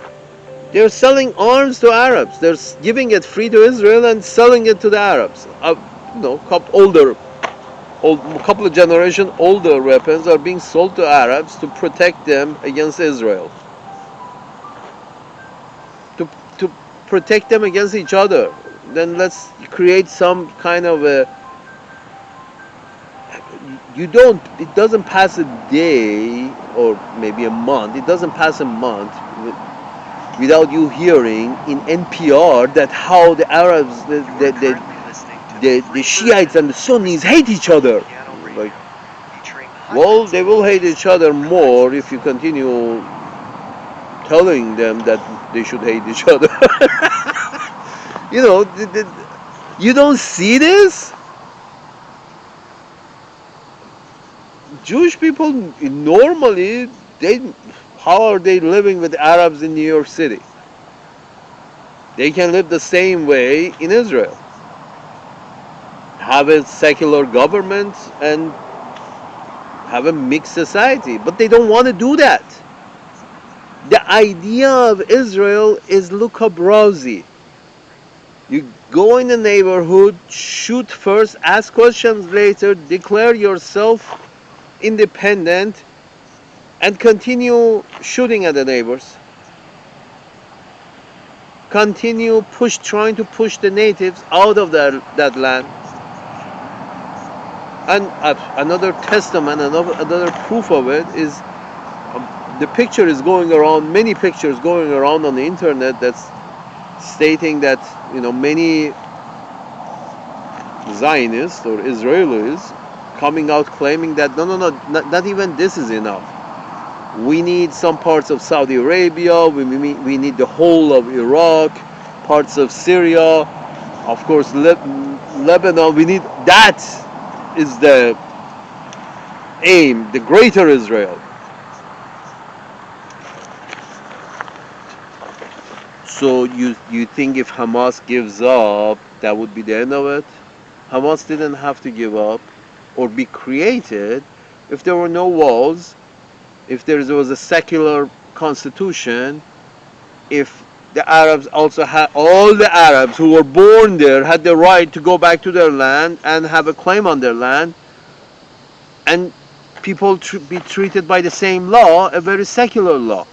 They're selling arms to Arabs. They're giving it free to Israel and selling it to the Arabs. Couple of generation older weapons are being sold to Arabs to protect them against Israel. To protect them against each other. Then let's create some kind of You don't. It doesn't pass a day or maybe a month. It doesn't pass a month without you hearing in NPR that how the Arabs, the Shiites and the Sunnis hate each other. Like, well, they will hate each other more if you continue telling them that they should hate each other. You know, you don't see this? Jewish people normally, they, how are they living with Arabs in New York City? They can live the same way in Israel. Have a secular government and have a mixed society. But they don't want to do that. The idea of Israel is look up Rosie. You go in the neighborhood, shoot first, ask questions later, declare yourself independent, and continue shooting at the neighbors. Continue trying to push the natives out of that land. And another testament, another proof of it is the picture is going around, many pictures going around on the internet that's stating that, many Zionists or Israelis coming out claiming that no, not even this is enough. We need some parts of Saudi Arabia, we need the whole of Iraq, parts of Syria, of course Lebanon. We need, that is the aim, the greater Israel. So you think if Hamas gives up, that would be the end of it? Hamas didn't have to give up or be created if there were no walls, if there was a secular constitution, if the Arabs also had, all the Arabs who were born there had the right to go back to their land and have a claim on their land, and people be treated by the same law, a very secular law.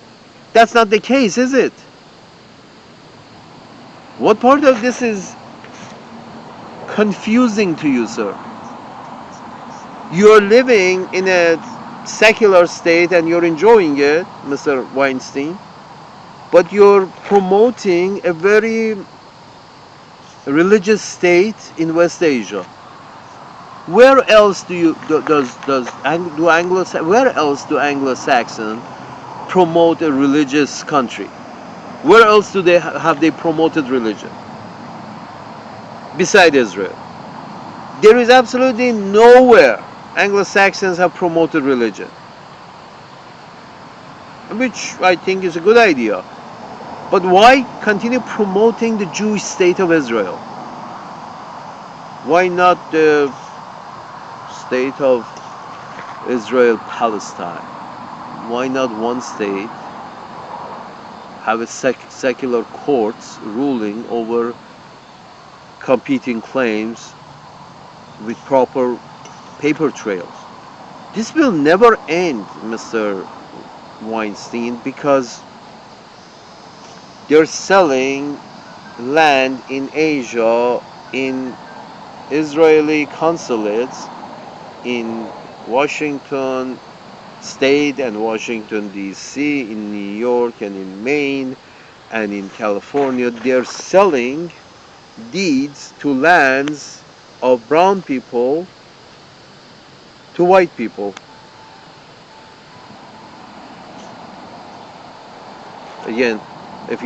That's not the case, is it? What part of this is confusing to you, sir? You're living in a secular state and you're enjoying it, Mr. Weinstein, but you're promoting a very religious state in West Asia. Where else do where else do Anglo-Saxons promote a religious country? Where else do they promoted religion beside Israel? There is absolutely nowhere Anglo-Saxons have promoted religion, which I think is a good idea. But why continue promoting the Jewish state of Israel? Why not the state of Israel Palestine? Why not one state have a secular courts ruling over competing claims with proper paper trails? This will never end, Mr. Weinstein, because they're selling land in Asia, in Israeli consulates in Washington State and Washington DC, in New York and in Maine and in California. They're selling deeds to lands of brown people to white people. Again, if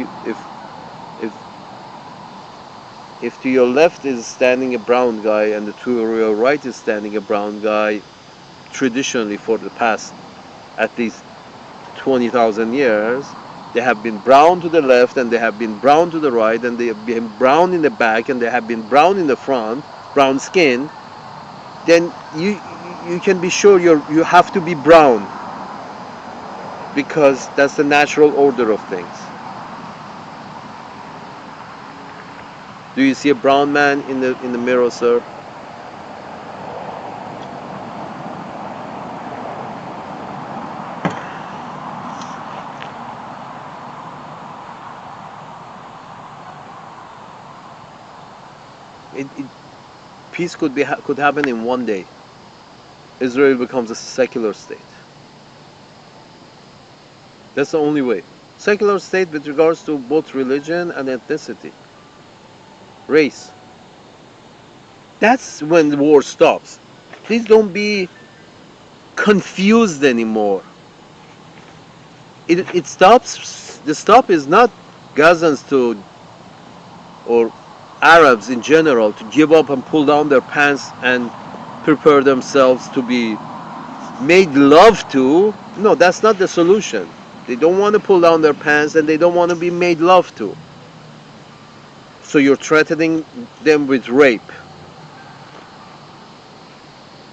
if to your left is standing a brown guy and to your right is standing a brown guy, traditionally for the past at least 20,000 years, they have been brown to the left and they have been brown to the right and they have been brown in the back and they have been brown in the front, brown skin, then you can be sure you have to be brown, because that's the natural order of things. Do you see a brown man in the mirror, sir? Peace could happen in one day. Israel becomes a secular state. That's the only way. Secular state with regards to both religion and ethnicity, race. That's when the war stops. Please don't be confused anymore. It stops. The stop is not Gazans to or Arabs in general to give up and pull down their pants and prepare themselves to be made love to. No, that's not the solution. They don't want to pull down their pants and they don't want to be made love to. So you're threatening them with rape.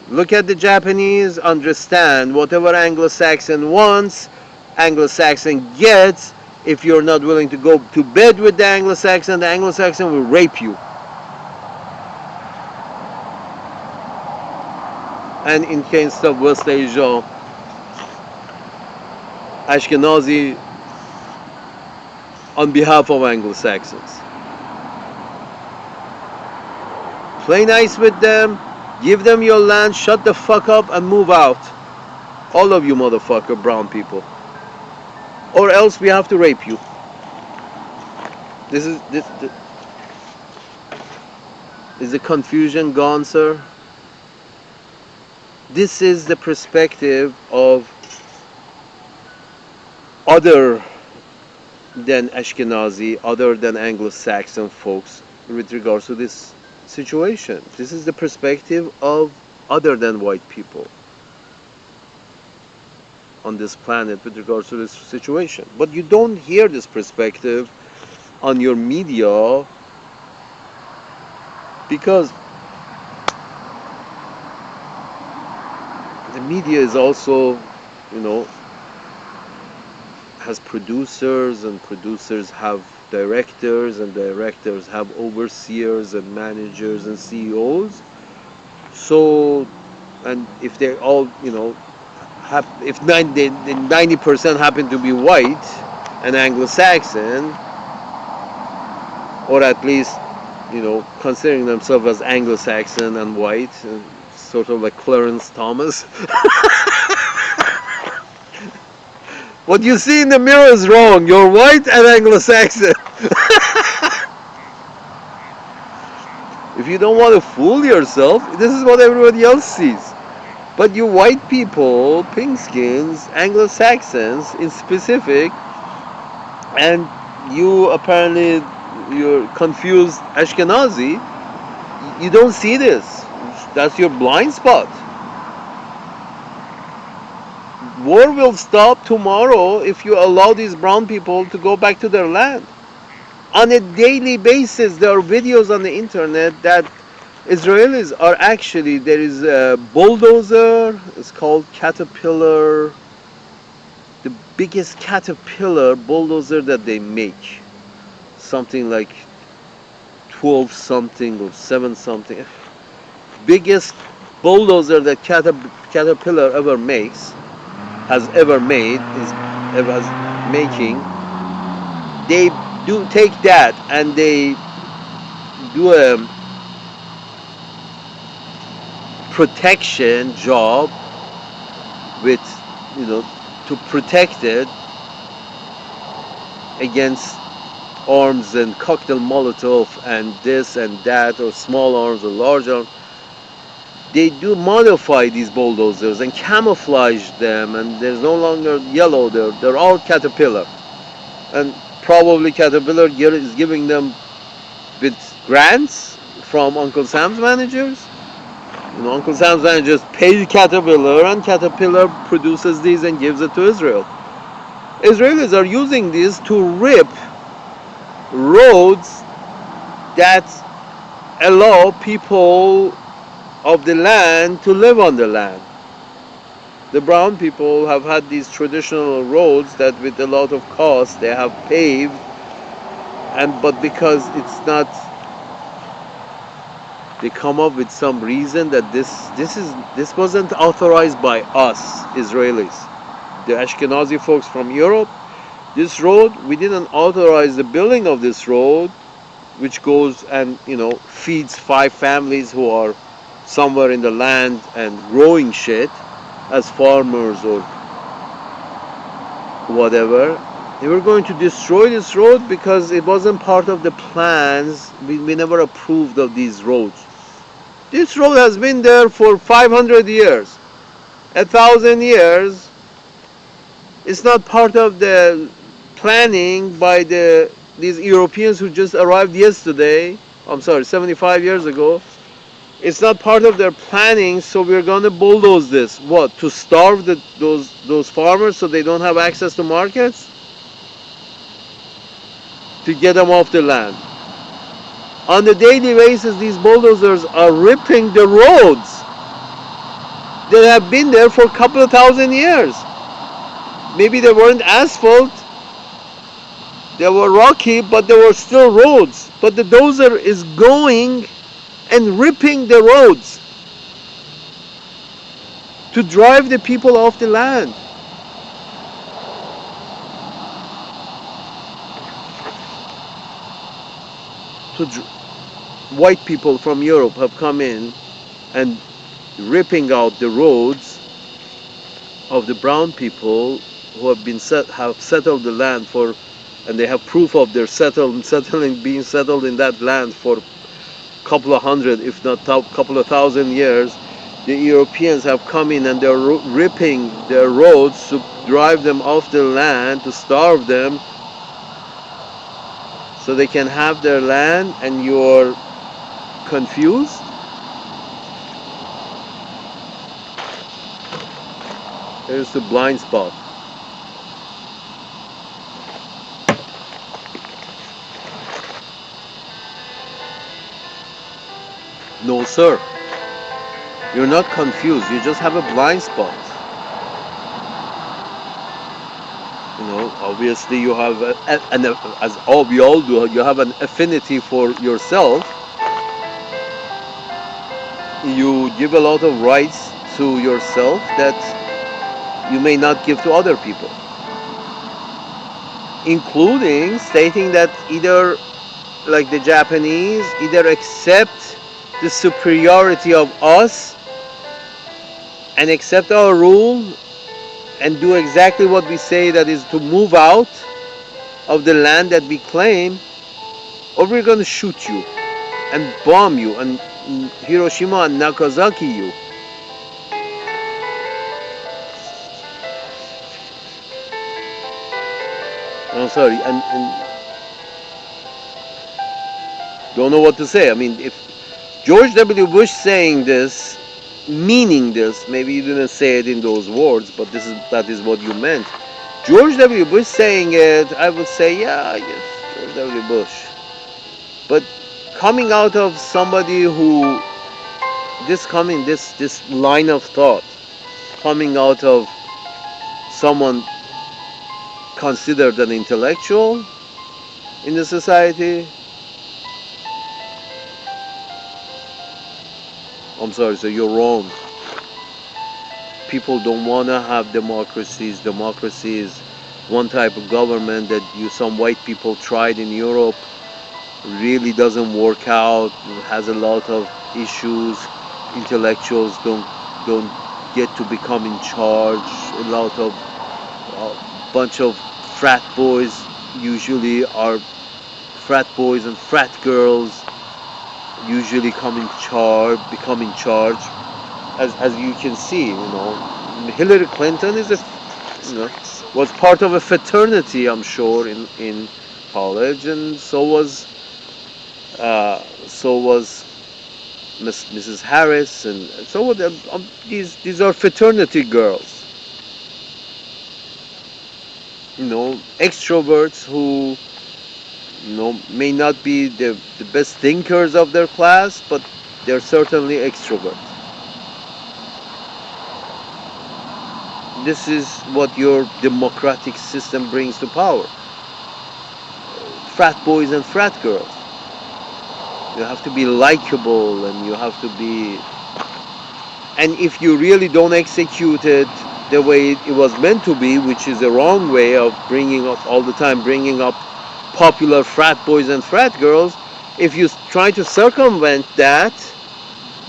Look at the Japanese, understand whatever Anglo-Saxon wants, Anglo-Saxon gets. If you're not willing to go to bed with the Anglo-Saxon will rape you. And in case of West Asia, Ashkenazi on behalf of Anglo-Saxons. Play nice with them, give them your land, shut the fuck up and move out. All of you motherfucker brown people. Or else we have to rape you. Is the confusion gone, sir? This is the perspective of other than Ashkenazi, other than Anglo-Saxon folks with regards to this situation. This is the perspective of other than white people on this planet with regards to this situation. But you don't hear this perspective on your media because the media is also, has producers, and producers have directors, and directors have overseers and managers and CEOs. So, and if they all, if 90% happen to be white and Anglo-Saxon, or at least, considering themselves as Anglo-Saxon and white, sort of like Clarence Thomas. What you see in the mirror is wrong. You're white and Anglo-Saxon. If you don't want to fool yourself, this is what everybody else sees. But you white people, pink skins, Anglo-Saxons in specific, and you apparently, you're confused Ashkenazi, you don't see this. That's your blind spot. War will stop tomorrow if you allow these brown people to go back to their land. On a daily basis, there are videos on the internet that Israelis are actually, there is a bulldozer, it's called Caterpillar, the biggest Caterpillar bulldozer that they make. Something like 12 something or 7 something. Biggest bulldozer that Caterpillar ever makes, has ever made, is making. They do take that and they do a protection job with, to protect it against arms and cocktail Molotov and this and that, or small arms or large arms. They do modify these bulldozers and camouflage them, and there's no longer yellow, they're all Caterpillar. And probably Caterpillar is giving them with grants from Uncle Sam's managers. Uncle Sam's managers pay Caterpillar, and Caterpillar produces these and gives it to Israel. Israelis are using these to rip roads that allow people of the land to live on the land. The brown people have had these traditional roads that with a lot of cost they have paved, but because it's not, they come up with some reason that this wasn't authorized by us Israelis, the Ashkenazi folks from Europe. This road, we didn't authorize the building of this road, which goes and feeds 5 families who are somewhere in the land and growing shit as farmers or whatever, they were going to destroy this road because it wasn't part of the plans. We never approved of these roads. This road has been there for 500 years, 1,000 years. It's not part of the planning by these Europeans who just arrived yesterday. I'm sorry, 75 years ago. It's not part of their planning, so we're gonna bulldoze this. What? To starve those farmers so they don't have access to markets? To get them off the land. On a daily basis, these bulldozers are ripping the roads that have been there for a couple of thousand years. Maybe they weren't asphalt, they were rocky, but they were still roads. But the dozer is going and ripping the roads to drive the people off the land. White people from Europe have come in and ripping out the roads of the brown people who have settled the land for, and they have proof of their being settled in that land for a couple of hundred, if not couple of thousand years. The Europeans have come in and they're ripping their roads to drive them off the land, to starve them, so they can have their land, and you're confused? Here's the blind spot. No, sir. You're not confused. You just have a blind spot. You know, obviously you have, as all we all do, you have an affinity for yourself. You give a lot of rights to yourself that you may not give to other people, including stating that either, like the Japanese, either accept the superiority of us and accept our rule and do exactly what we say, that is to move out of the land that we claim, or we're going to shoot you and bomb you and Hiroshima and Nagasaki you. I'm sorry, and don't know what to say. I mean, if George W. Bush saying this, meaning this, maybe you didn't say it in those words, but that is what you meant. George W. Bush saying it, I would say, yeah, yes, George W. Bush. But coming out of somebody who, this line of thought, coming out of someone considered an intellectual in the society, I'm sorry, so you're wrong. People don't want to have democracies. Democracy is one type of government that some white people tried in Europe. Really doesn't work out. It has a lot of issues. Intellectuals don't get to become in charge. A bunch of frat boys usually are frat boys and frat girls usually become in charge. As you can see, Hillary Clinton was part of a fraternity, I'm sure, in college, and so was Mrs. Harris, and so were these are fraternity girls, extroverts who may not be the best thinkers of their class, but they're certainly extroverts. This is what your democratic system brings to power. Frat boys and frat girls. You have to be likable, and you have to be, and if you really don't execute it the way it was meant to be, which is the wrong way of bringing up popular frat boys and frat girls, if you try to circumvent that,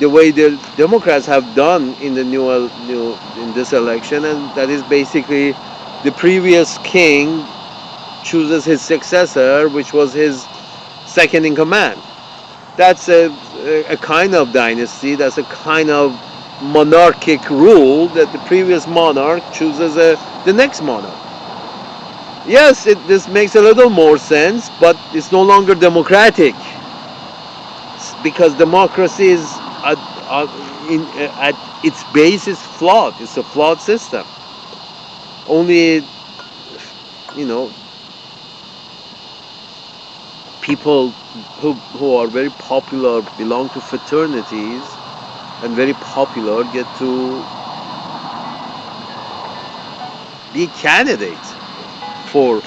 the way the Democrats have done in the new in this election, and that is basically the previous king chooses his successor, which was his second in command. That's a kind of dynasty. That's a kind of monarchic rule that the previous monarch chooses the next monarch. Yes, this makes a little more sense, but it's no longer democratic because democracy is at its base is flawed. It's a flawed system. Only, you know, people who are very popular, belong to fraternities, and very popular get to be candidates for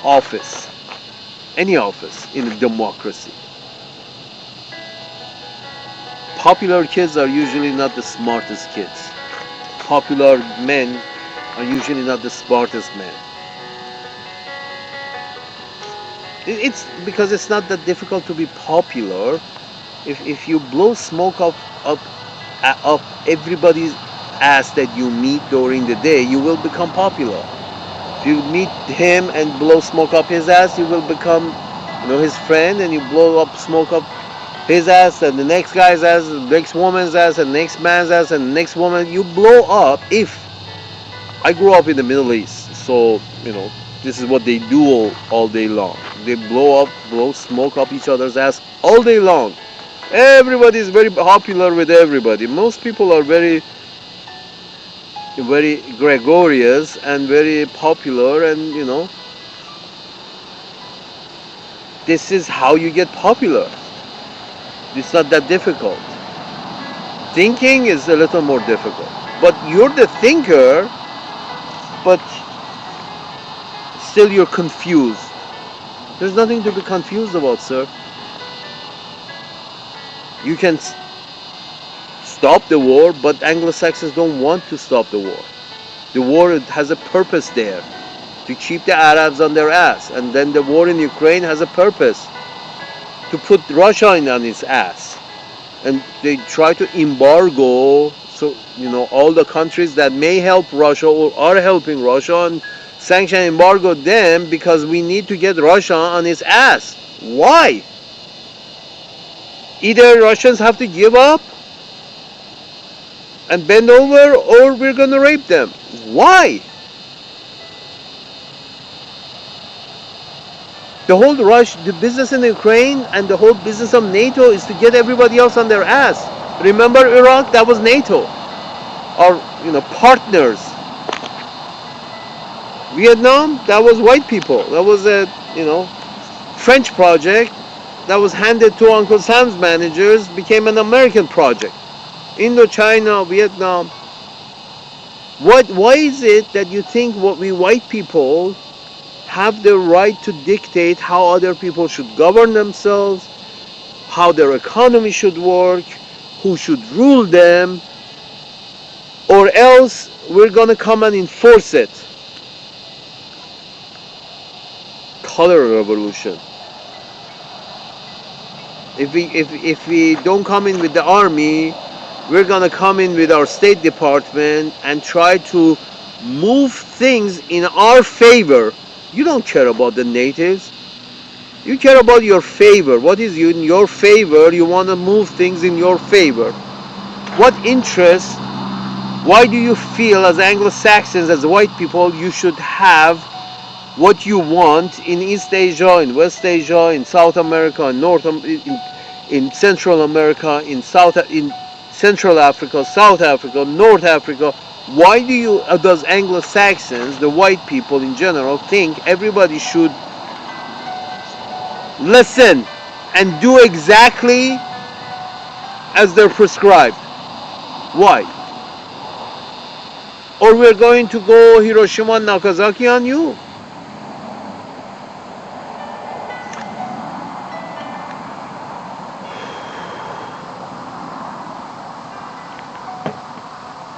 office, any office in a democracy. Popular kids are usually not the smartest kids. Popular men are usually not the smartest men. It's because it's not that difficult to be popular. If you blow smoke up everybody's ass that you meet during the day, you will become popular. If you meet him and blow smoke up his ass, you will become, his friend, and you blow up smoke up his ass and the next guy's ass, the next woman's ass, and the next man's ass, and the next woman. You blow up. If I grew up in the Middle East, so this is what they do all day long. They blow smoke up each other's ass all day long. Everybody is very popular with everybody. Most people are very, very gregarious and very popular, and this is how you get popular. It's not that difficult. Thinking is a little more difficult. But you're the thinker, but still you're confused. There's nothing to be confused about, sir. You can stop the war, but Anglo-Saxons don't want to stop the war. The war has a purpose there, to keep the Arabs on their ass. And then the war in Ukraine has a purpose, to put Russia on its ass. And they try to embargo, so all the countries that may help Russia or are helping Russia, and sanction embargo them because we need to get Russia on its ass. Why? Either Russians have to give up and bend over, or we're gonna rape them. Why? The business in Ukraine and the whole business of NATO is to get everybody else on their ass. Remember Iraq? That was NATO. Our, partners. Vietnam? That was white people. That was a, French project that was handed to Uncle Sam's managers, became an American project. Indochina, Vietnam. Why is it that you think what we white people have the right to dictate how other people should govern themselves, how their economy should work, who should rule them, or else we're gonna come and enforce it? Color revolution. If we don't come in with the army, we're gonna come in with our State Department and try to move things in our favor. You don't care about the natives. You care about your favor. What is in your favor? You want to move things in your favor. What interest? Why do you feel as Anglo-Saxons, as white people, you should have what you want in East Asia, in West Asia, in South America, in Central America, in Central Africa, South Africa, North Africa? Why does Anglo-Saxons, the white people in general, think everybody should listen and do exactly as they're prescribed? Why? Or we're going to go Hiroshima and Nagasaki on you?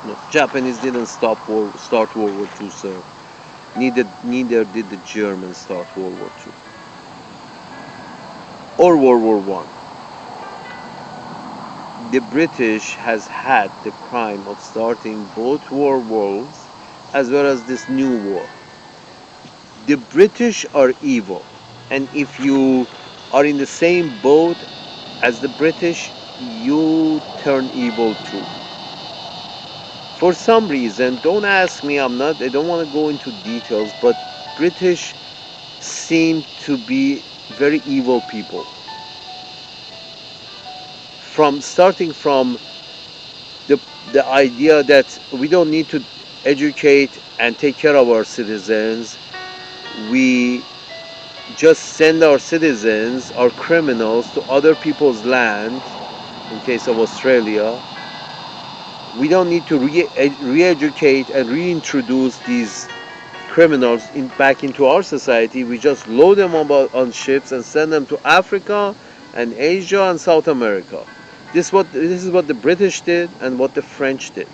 No, Japanese didn't start World War II, sir. Neither did the Germans start World War II or World War I. the British has had the crime of starting both wars as well as this new war. The British are evil, and if you are in the same boat as the British, you turn evil too. For some reason, don't ask me, I don't want to go into details, but British seem to be very evil people. Starting from the the idea that we don't need to educate and take care of our citizens. We just send our citizens, our criminals, to other people's land. In case of Australia, we don't need to re-educate and reintroduce these criminals back into our society. We just load them on ships and send them to Africa and Asia and South America. This is what the British did and what the French did.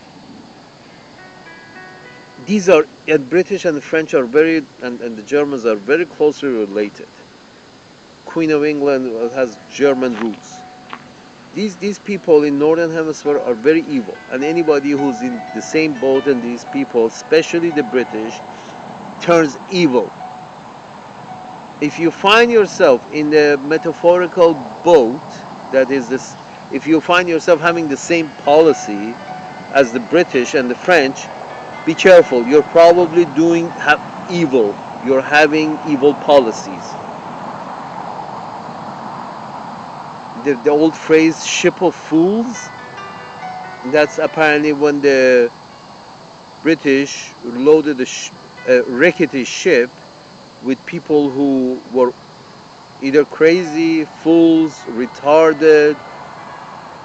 And British and the French are and the Germans are very closely related. Queen of England has German roots. These people in Northern Hemisphere are very evil, and anybody who's in the same boat as these people, especially the British, turns evil. If you find yourself in the metaphorical boat, that is this, if you find yourself having the same policy as the British and the French, be careful. You're probably doing evil. You're having evil policies. The old phrase "ship of fools," that's apparently when the British loaded a rickety ship with people who were either crazy, fools, retarded,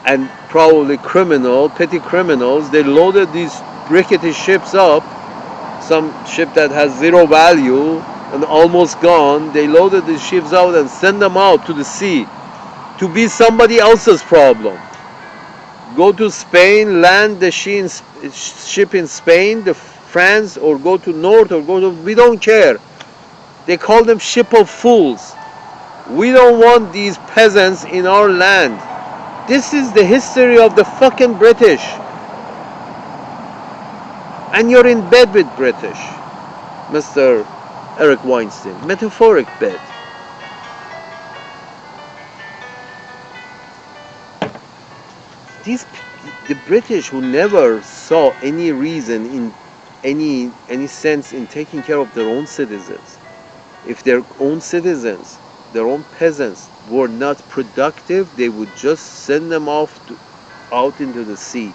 and probably petty criminals. They loaded these rickety ships up, some ship that has zero value and almost gone. They loaded the ships out and sent them out to the sea to be somebody else's problem. Go to Spain, land the ship in Spain, France, or go to North, we don't care. They call them ship of fools. We don't want these peasants in our land. This is the history of the fucking British. And you're in bed with British, Mr. Eric Weinstein. Metaphoric bed. The British, who never saw any reason in any sense in taking care of their own citizens. If their own citizens, their own peasants were not productive, they would just send them out into the sea.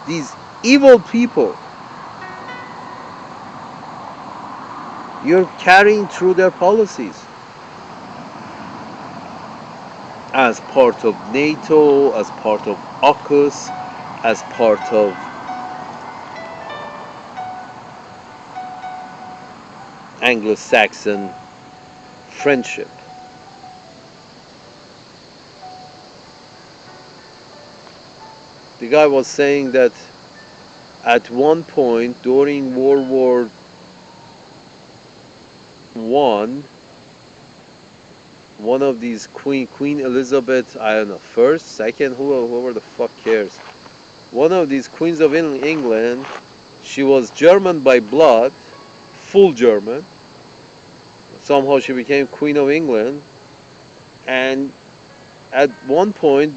These evil people, you're carrying through their policies as part of NATO, as part of AUKUS, as part of Anglo-Saxon friendship. The guy was saying that at one point during World War I, one of these Queen Elizabeth, I don't know, first, second, whoever the fuck cares. One of these queens of England, she was German by blood, full German. Somehow she became Queen of England, and at one point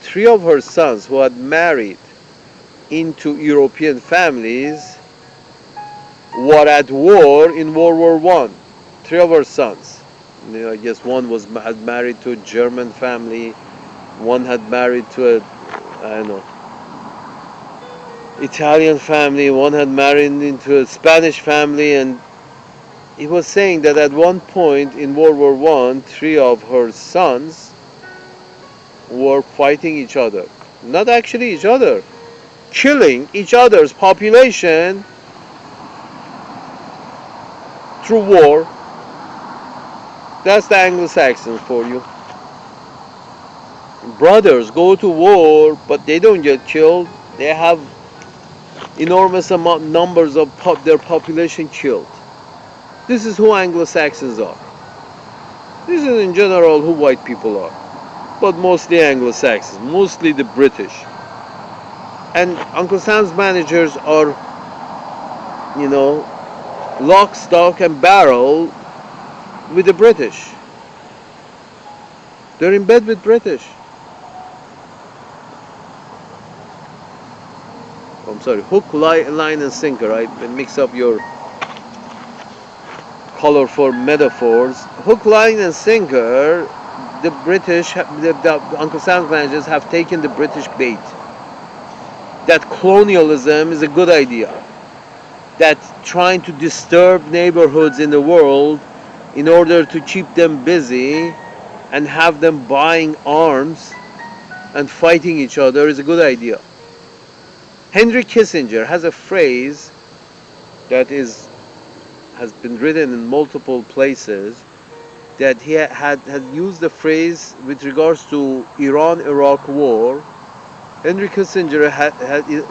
3 of her sons who had married into European families were at war in World War I. 3 of her sons. I guess one had married to a German family, one had married to Italian family, one had married into a Spanish family, and he was saying that at one point in World War I, 3 of her sons were fighting each other. Not actually each other, killing each other's population through war. That's the Anglo-Saxons for you. Brothers go to war, but they don't get killed. They have enormous numbers of their population killed. This is who Anglo-Saxons are. This is in general who white people are. but mostly Anglo-Saxons, mostly the British. And Uncle Sam's managers are, you know, lock, stock, and barrel with the British. They're in bed with British. I'm sorry, hook, line, and sinker. I mix up your colorful metaphors. Hook, line, and sinker. The British, the Uncle Sam's managers have taken the British bait. That colonialism is a good idea. That trying to disturb neighborhoods in the world in order to keep them busy and have them buying arms and fighting each other is a good idea. Henry Kissinger has a phrase that has been written in multiple places, that he had used the phrase with regards to Iran-Iraq war. Henry Kissinger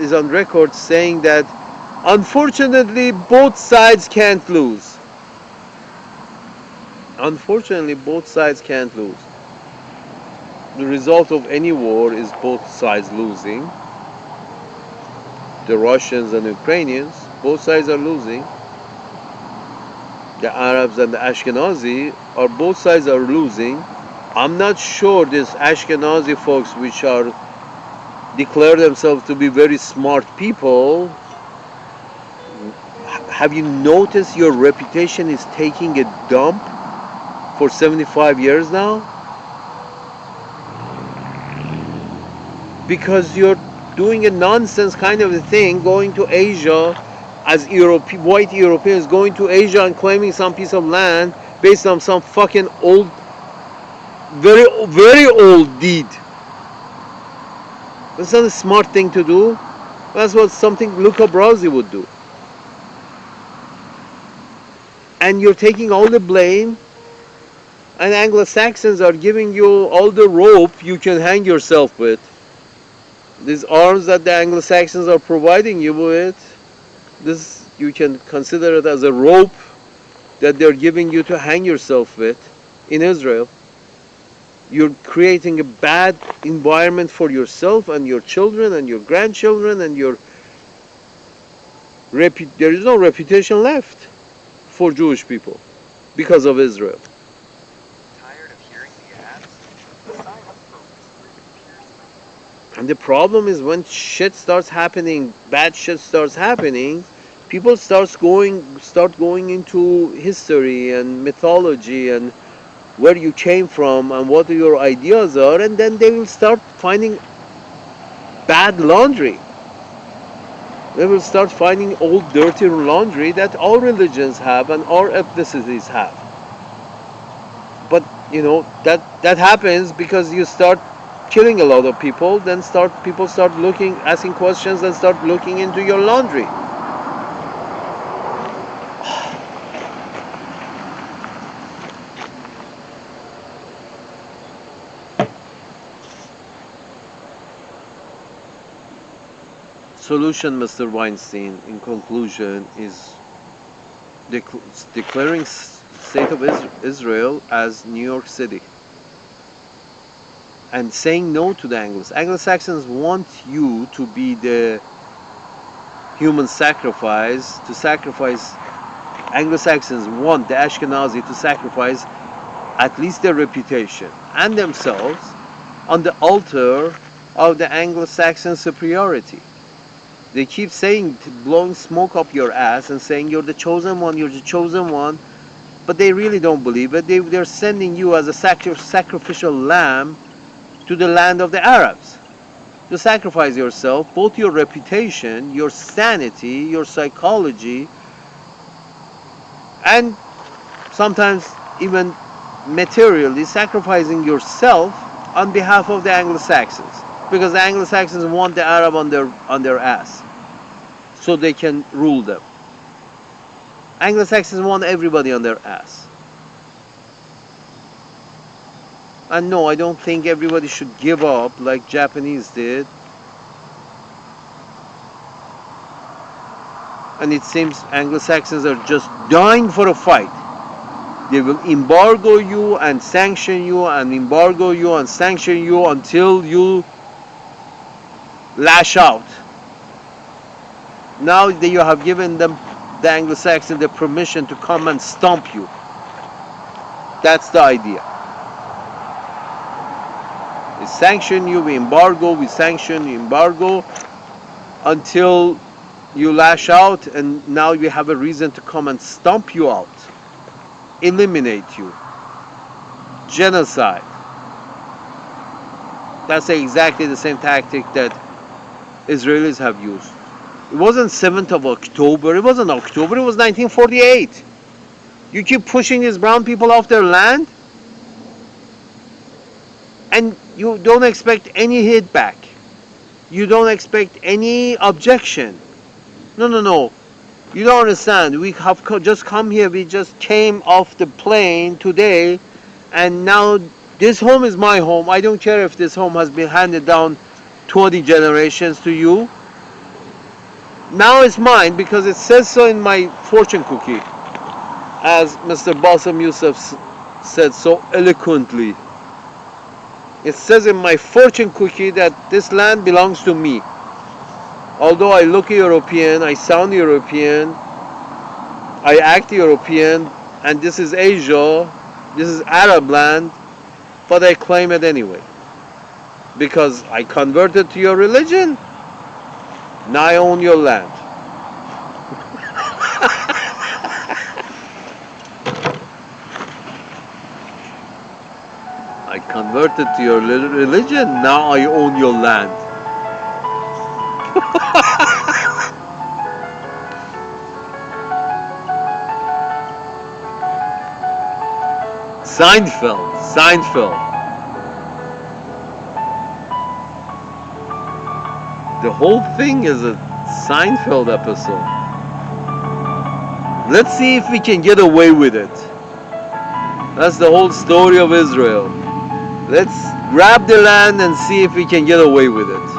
is on record saying that unfortunately both sides can't lose. Unfortunately both sides can't lose. The result of any war is both sides losing. The Russians and the Ukrainians, both sides are losing. The Arabs and the Ashkenazi, both sides are losing. I'm not sure these Ashkenazi folks, which declare themselves to be very smart people, have you noticed your reputation is taking a dump for 75 years now? Because you're doing a nonsense kind of a thing, going to Asia as white Europeans, going to Asia and claiming some piece of land based on some fucking old, very, very old deed. That's not a smart thing to do. That's what something Luca Brasi would do. And you're taking all the blame, and Anglo-Saxons are giving you all the rope you can hang yourself with. These arms that the Anglo-Saxons are providing you with, this you can consider it as a rope that they're giving you to hang yourself with in Israel. You're creating a bad environment for yourself and your children and your grandchildren, and there is no reputation left for Jewish people because of Israel. Tired of hearing the ads? Sign up for And the problem is when shit starts happening, bad shit starts happening, people start going into history and mythology and where you came from and what your ideas are, and then they will start finding bad laundry. They will start finding old dirty laundry that all religions have and all ethnicities have. But that happens because you start killing a lot of people, then people start asking questions, and start looking into your laundry. Solution, Mr. Weinstein, in conclusion, is declaring state of Israel as New York City and saying no to the Anglo-Saxons want you to be the human sacrifice, to sacrifice. Anglo-Saxons want the Ashkenazi to sacrifice at least their reputation and themselves on the altar of the Anglo-Saxon superiority. They keep saying, blowing smoke up your ass and saying you're the chosen one, but they really don't believe it. They're sending you as a sacrificial lamb to the land of the Arabs to sacrifice yourself, both your reputation, your sanity, your psychology, and sometimes even materially sacrificing yourself on behalf of the Anglo-Saxons, because the Anglo-Saxons want the Arab on their ass so they can rule them. Anglo-Saxons want everybody on their ass. And no, I don't think everybody should give up like Japanese did. And it seems Anglo-Saxons are just dying for a fight. They will embargo you and sanction you and embargo you and sanction you until you lash out. Now that you have given them, the Anglo-Saxon, the permission to come and stomp you. That's the idea. We sanction you, we embargo, we sanction, embargo, until you lash out, and now we have a reason to come and stomp you out, eliminate you, genocide. That's exactly the same tactic that Israelis have used. It wasn't 7th of October, it wasn't October, it was 1948. You keep pushing these brown people off their land, and you don't expect any hit back. You don't expect any objection. No. You don't understand. We have just come here. We just came off the plane today, and now this home is my home. I don't care if this home has been handed down 20 generations to you. Now it's mine because it says so in my fortune cookie, as Mr. Bassem Youssef said so eloquently. It says in my fortune cookie that this land belongs to me. Although I look European, I sound European, I act European, and this is Asia, this is Arab land, but I claim it anyway. Because I converted to your religion, now I own your land. I converted to your religion, now I own your land. Seinfeld. The whole thing is a Seinfeld episode. Let's see if we can get away with it. That's the whole story of Israel. Let's grab the land and see if we can get away with it.